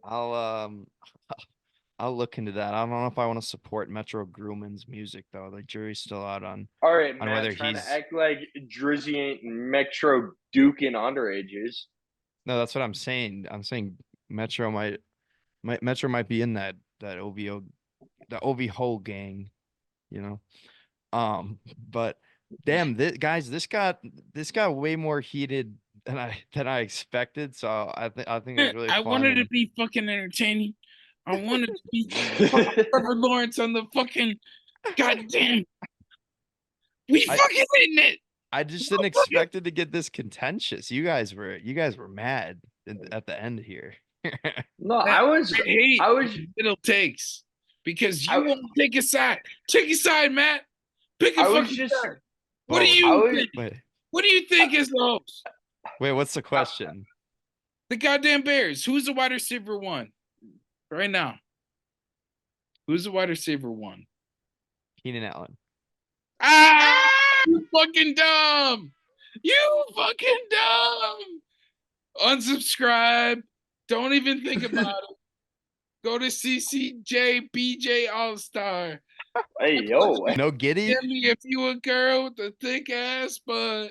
I'll look into that. I don't know if I want to support Metro Grooman's music though. The jury's still out on. All right, on Matt, whether trying he's to act like Drizzy ain't Metro duking underages. No, that's what I'm saying. I'm saying Metro might be in that OVO, the OV gang, you know. But damn, this got way more heated than I expected. So I think it was really. I fun wanted to be fucking entertaining. I wanted to be Trevor Lawrence on the fucking goddamn. We fucking hitting it. I just didn't expect it to get this contentious. You guys were mad at the end here. No, I hate I was, middle takes because I, you won't take a side. Take a side, Matt. Pick a I was fucking just, side. What do Both. I you was, think? Wait, What do you think is the host? what's the I, question? The goddamn Bears. Who's the wide receiver one right now? Who's the wide receiver one? Keenan Allen. Ah, you fucking dumb. You fucking dumb. Unsubscribe. Don't even think about it. Go to CCJ BJ All Star. hey, yo, No Giddy? Get me if you a girl with a thick ass, but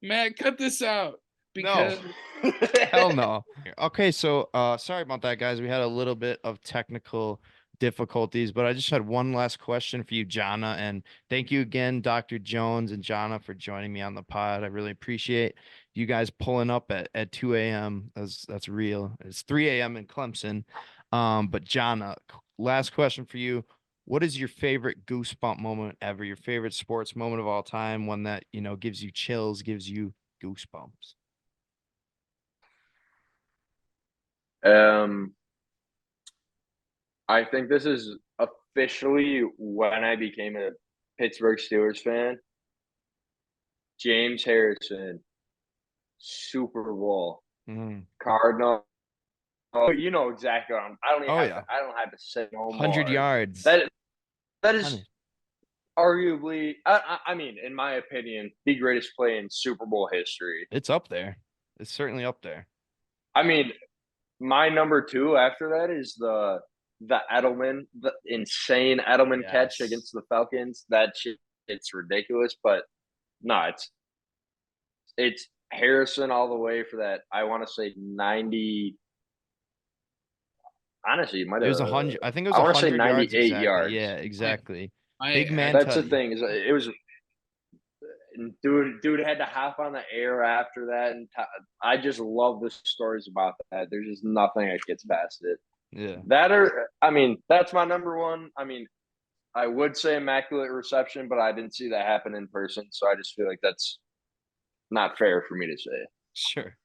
Matt, cut this out No. because Hell no. Okay, so sorry about that, guys. We had a little bit of technical difficulties, but I just had one last question for you, Jona. And thank you again, Dr. Jones and Jona, for joining me on the pod. I really appreciate you guys pulling up at 2 a.m. That's real. It's 3 a.m. in Clemson. But Jona, last question for you. What is your favorite goosebump moment ever? Your favorite sports moment of all time? One that, gives you chills, gives you goosebumps. um, I think this is officially when I became a Pittsburgh Steelers fan. James Harrison, Super Bowl, Mhm. Cardinal. Oh, you know exactly what I don't even Oh have to. yeah, I don't have to say no 100 more. yards. That is 100. arguably, I mean, in my opinion, the greatest play in Super Bowl history. It's up there. It's certainly up there. I mean, my number two after that is the Edelman, the insane Edelman catch Yes. against the Falcons. That shit, it's ridiculous, but no, it's Harrison all the way for that. I want to say 90. Honestly, you might It have. was 100. I think it was I want to say 100 yards 98 exactly. yards. Yeah, exactly. I Big man That's the tell you. thing. Is it was dude had to hop on the air after that, and I just love the stories about that. There's just nothing that gets past it. Yeah. That or I mean, that's my number one. I mean, I would say immaculate reception, but I didn't see that happen in person, so I just feel like that's not fair for me to say. Sure.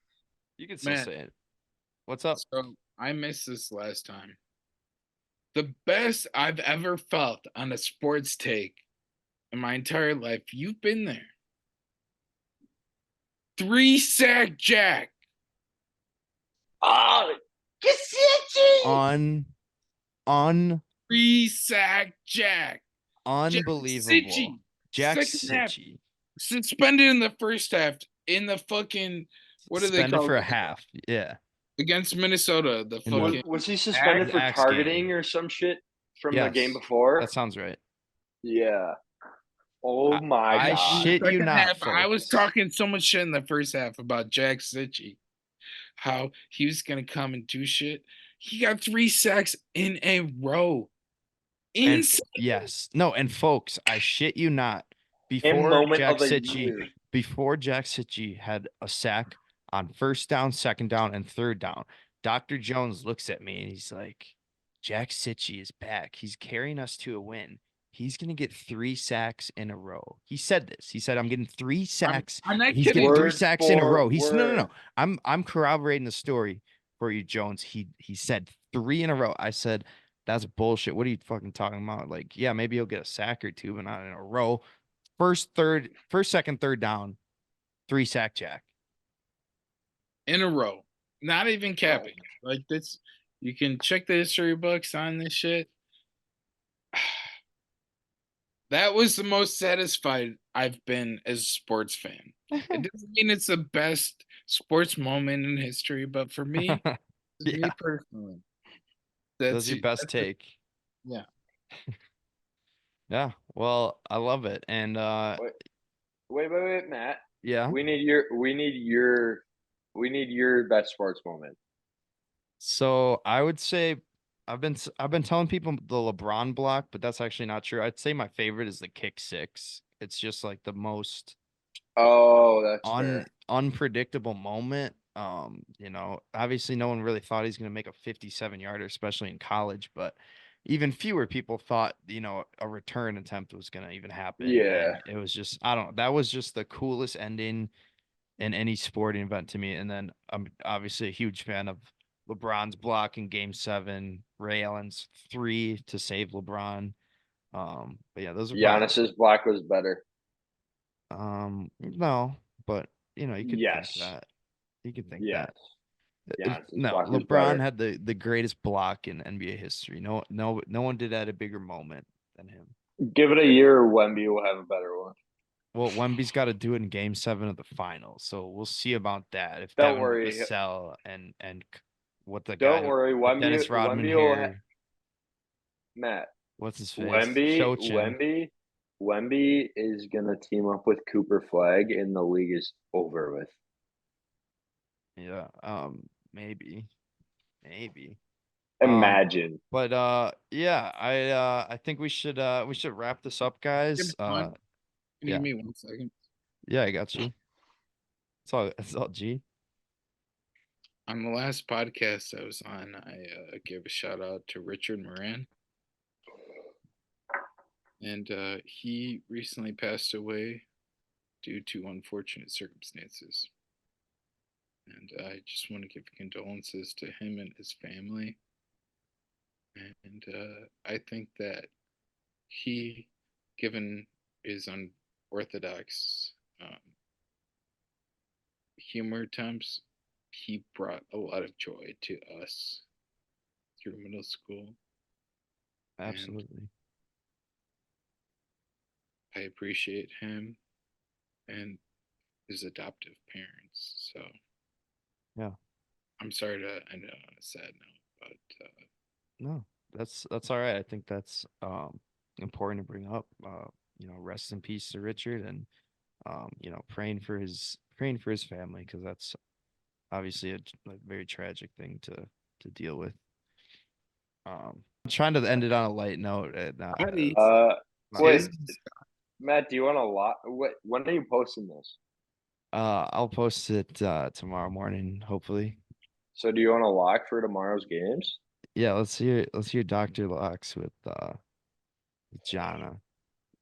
You can still Matt, say it. What's up? so I missed this last time. The best I've ever felt on a sports take in my entire life. You've been there. 3-sack Jack. Oh, Kasichi! Un un 3-sack Jack. Jack unbelievable. Sitchy. Jack Second half. Sitchy. Suspended in the first half. In the fucking what do they Suspended call for a it? half. Yeah. Against Minnesota. The In the fucking Was he suspended for Axe targeting game. or some shit from the game Yes. before? That sounds right. Yeah. Oh my I god. shit you second not, half, I was folks. talking so much shit in the first half about Jack Sitchy, how he was gonna come and do shit. He got 3 sacks in a row. And Insane. yes. No, and folks, I shit you not. In Before moment Jack of the Sitchy, year. before Jack Sitchy had a sack on first down, second down, and third down, Dr. Jones looks at me and he's like, Jack Sitchy is back. He's carrying us to a win. He's gonna get 3 sacks in a row. He said this. He said, I'm getting three I'm, sacks, I'm and not he's getting kidding. three Word sacks in a for row. He said, no, no, no. word. I'm corroborating the story for you, Jones. He said 3 in a row. I said, that's bullshit. What are you fucking talking about? Like, yeah, maybe he'll get a sack or two, but not in a row. First, second, third down, 3-sack Jack. In a row. Not even capping. Like this, you can check the history books on this shit. That was the most satisfied I've been as a sports fan. It doesn't mean it's the best sports moment in history, but for me, Yeah, me personally, that's your best take. yeah. Yeah, well, I love it. And Wait, Matt. yeah. We need your best sports moment. So I would say I've been telling people the LeBron block, but that's actually not true. I'd say my favorite is the kick six. It's just like the most Oh, that's fair. unpredictable moment. Obviously no one really thought he's gonna make a 57-yarder, especially in college, but even fewer people thought, a return attempt was gonna even happen. Yeah. And it was just, I don't know, that was just the coolest ending in any sporting event to me. And then I'm obviously a huge fan of LeBron's block in Game 7, Ray Allen's 3 to save LeBron. But yeah, those are probably Giannis's block was better. no, but you know, you could think Yes. that. You could think Yes. that. Giannis's No, block was LeBron better. had the greatest block in NBA history. No one did at a bigger moment than him. Give it a year, Wemby will have a better one. Well, Wemby's got to do it in Game 7 of the finals, so we'll see about that. If Don't Devin worry. Vassell and what the Don't guy, worry. what Dennis Rodman Wemby will here, Matt. what's his face? Shochin. Wemby is gonna team up with Cooper Flag, and the league is over with. Yeah, maybe. Imagine. But yeah, I think we should wrap this up, guys. Can you yeah. give me 1 second? Yeah, I got you. It's all G. On the last podcast I was on, I gave a shout out to Richard Moran. And he recently passed away due to unfortunate circumstances. And I just want to give condolences to him and his family. And I think that he, given his unorthodox humor attempts, he brought a lot of joy to us through middle school. Absolutely. I appreciate him and his adoptive parents. So, yeah, I'm sorry to end it on a sad note, but no, that's all right. I think that's important to bring up. You know, rest in peace to Richard, and you know, praying for his family, because that's obviously a very tragic thing to deal with. I'm trying to end it on a light note. Wait, Matt, do you want to lock? When are you posting this? I'll post it tomorrow morning, hopefully. So, do you want to lock for tomorrow's games? Yeah, let's hear Dr. Locks with Jona.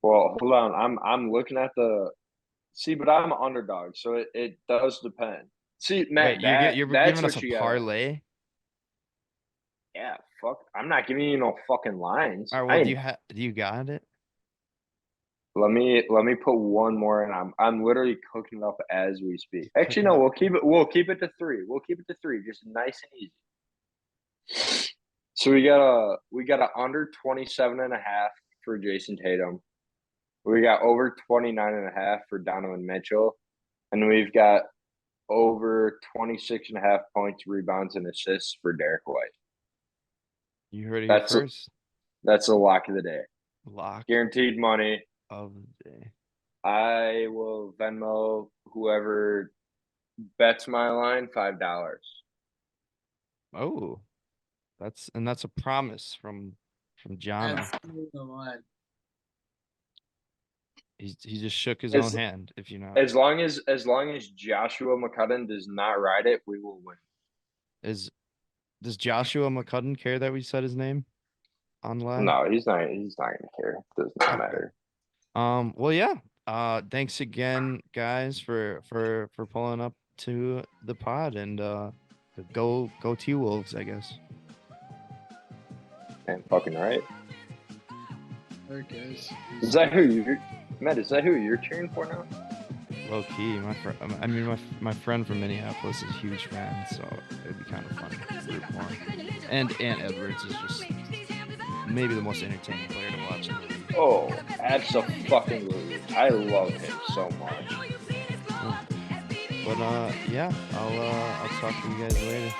Well, hold on. I'm looking at the but I'm an underdog, so it does depend. See, Matt, Wait, you're that's giving what us a you got. parlay? Yeah, fuck. I'm not giving you no fucking lines. All right, well, do you got it? Let me put one more, and I'm literally cooking it up as we speak. Actually, no, we'll keep it to 3. We'll keep it to 3, just nice and easy. So we got a under 27.5 for Jason Tatum. We got over 29.5 for Donovan Mitchell, and we've got over 26.5 points, rebounds, and assists for Derek White. You heard it here first. That's the lock of the day. Lock. Guaranteed money of the day. I will Venmo whoever bets my line $5. Oh, that's a promise from Jona. He just shook his own hand. If you know, as long as Joshua McCudden does not ride it, we will win. Does Joshua McCudden care that we said his name on live? No, he's not. He's not gonna care. It does not matter. Well, yeah. Thanks again, guys, for pulling up to the pod, and go T-Wolves, I guess. And fucking right. All right, guys. Is that who you're cheering for now? Low key, my friend from Minneapolis is a huge fan, so it'd be kind of fun to root for him. And Ant Edwards is just maybe the most entertaining player to watch in the league. Oh, absolutely! I love him so much. But yeah, I'll talk to you guys later.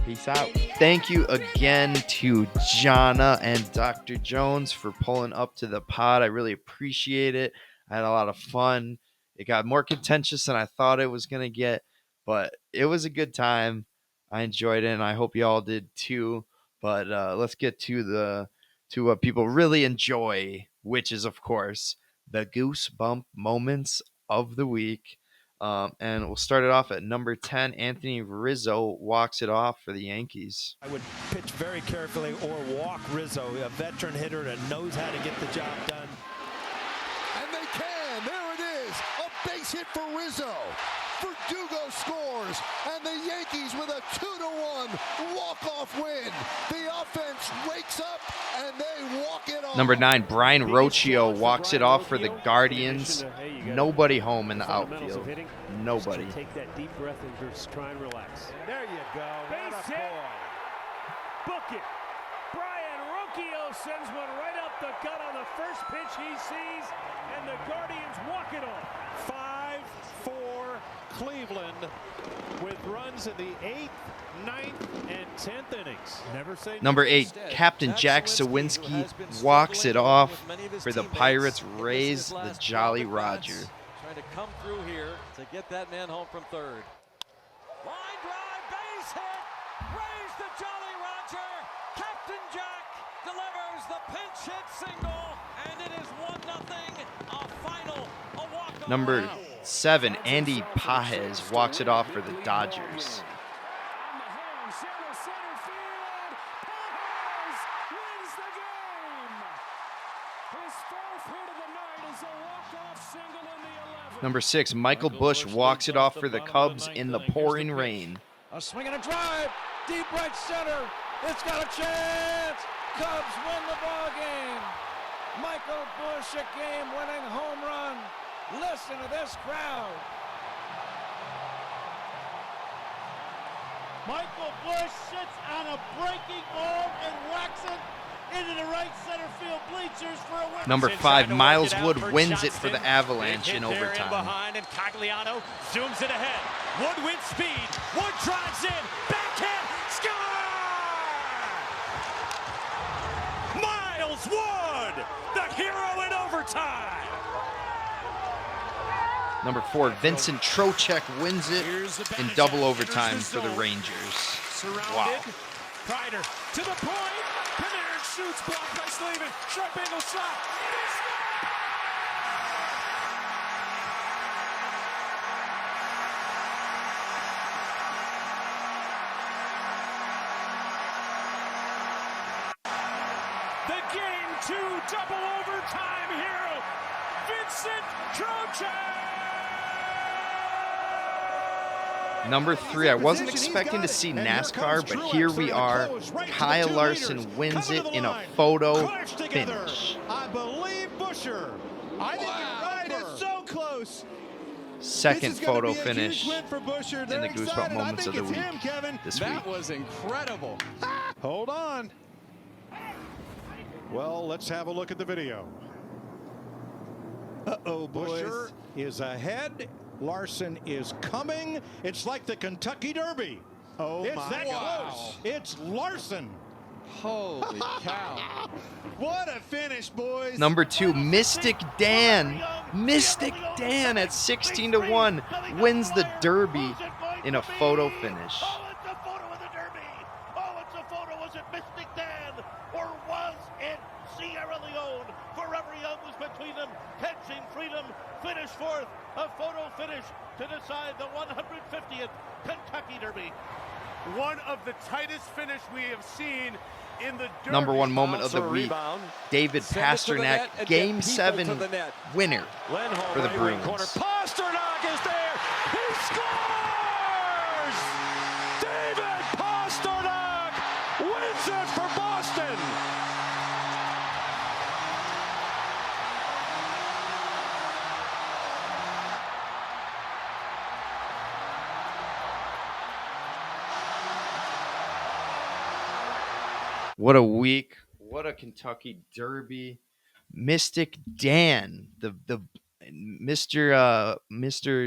Peace out. Thank you again to Jona and Dr. Jones for pulling up to the pod. I really appreciate it. I had a lot of fun. It got more contentious than I thought it was going to get, but it was a good time. I enjoyed it, and I hope you all did too. But let's get to what people really enjoy, which is, of course, the Goosebump moments of the week. And we'll start it off at number 10. Anthony Rizzo walks it off for the Yankees. I would pitch very carefully or walk Rizzo, a veteran hitter that knows how to get the job done. And they can. There it is. A base hit for Rizzo. Verdugo scores, and the Yankees with a 2-1 walk-off win. The offense wakes up, and they walk it off. Number 9, Brian Rocchio walks it off for the Guardians. Nobody home in the outfield. Nobody. Take that deep breath and just try and relax. There you go. Base hit. Book it. Brian Rocchio sends one right up the gut on the first pitch he sees, and the Guardians walk it off. 5-4 Cleveland with runs in the 8th, 9th, and 10th innings. Never say Number never. 8, Instead, Captain Jack Sawinski walks it off for the Pirates. Raise the Jolly Roger. Trying to come through here to get that man home from third. Line drive, base hit, raise the Jolly Roger. Captain Jack delivers the pinch hit single, and it is 1-0, a final, a walk-off. Number 7, Andy Pages walks it off for the Dodgers. Number 6, Michael Busch walks it off for the Cubs in the pouring rain. A swing and a drive, deep right center. It's got a chance. Cubs win the ball game. Michael Busch, a game-winning home run. Listen to this crowd. Michael Busch sits on a breaking ball and whacks it into the right center field bleachers for a win. Number 5, Miles Wood wins it for the Avalanche in overtime. Behind, and Cagliano zooms it ahead. Wood with speed. Wood drives in. Backhand. Score! Miles Wood, the hero in overtime. Number 4, Vincent Trocheck wins it in double overtime for the Rangers. Wow. Kreider to the point. Panarin shoots, blocked by Slavin. Sharp angle shot. The Game 2 double overtime hero, Vincent Trocheck. Number 3, I wasn't expecting to see NASCAR, but here we are. Kyle Larson wins it in a photo finish. I believe Busher. I think you're right. It's so close. Second photo finish in in the Goosebump moments of the week this week. That was incredible. Hold on. Well, let's have a look at the video. Uh-oh, Busher is ahead. Larson is coming. It's like the Kentucky Derby. Oh, it's that close. It's Larson. Holy cow. What a finish, boys. Number 2, Mystic Dan. Mystic Dan at 16-1 wins the Derby in a photo finish. Oh, it's a photo of the Derby. Oh, it's a photo. Was it Mystic Dan or was it Sierra Leone? Forever Young was between them. Catching freedom. Finish fourth. A photo finish to decide the 150th Kentucky Derby. One of the tightest finish we have seen in the Derby. Number 1 moment of the week, David Pastrnak, Game 7 winner for the Bruins. Pastrnak is there. He scores! David Pastrnak wins it for Boston. What a week. What a Kentucky Derby. Mystic Dan, the Mr.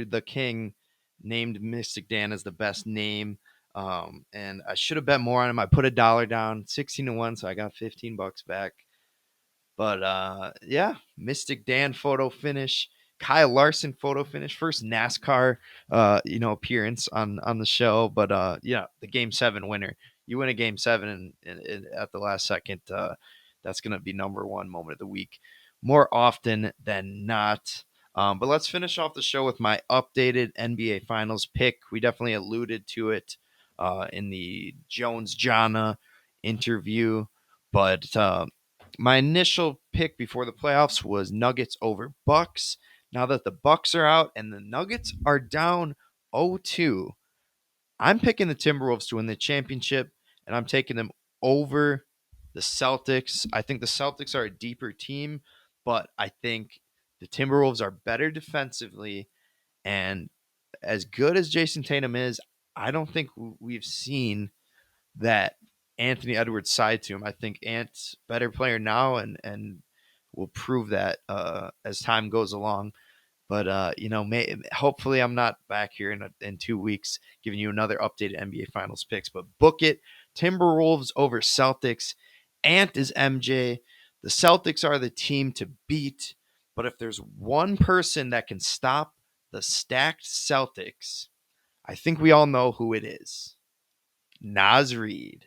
The King named Mystic Dan as the best name. And I should have bet more on him. I put $1 down, 16-1, so I got $15 back. But yeah, Mystic Dan photo finish. Kyle Larson photo finish. First NASCAR appearance on the show. But yeah, the Game 7 winner. You win a Game 7 and at the last second, that's going to be number 1 moment of the week more often than not. But let's finish off the show with my updated NBA Finals pick. We definitely alluded to it in the Jona interview. But my initial pick before the playoffs was Nuggets over Bucks. Now that the Bucks are out and the Nuggets are down 0-2. I'm picking the Timberwolves to win the championship, and I'm taking them over the Celtics. I think the Celtics are a deeper team, but I think the Timberwolves are better defensively. And as good as Jason Tatum is, I don't think we've seen that Anthony Edwards side to him. I think Ant's better player now, and will prove that as time goes along. But hopefully I'm not back here in 2 weeks giving you another updated NBA Finals picks. But book it: Timberwolves over Celtics. Ant is MJ. The Celtics are the team to beat. But if there's one person that can stop the stacked Celtics, I think we all know who it is. Naz Reid.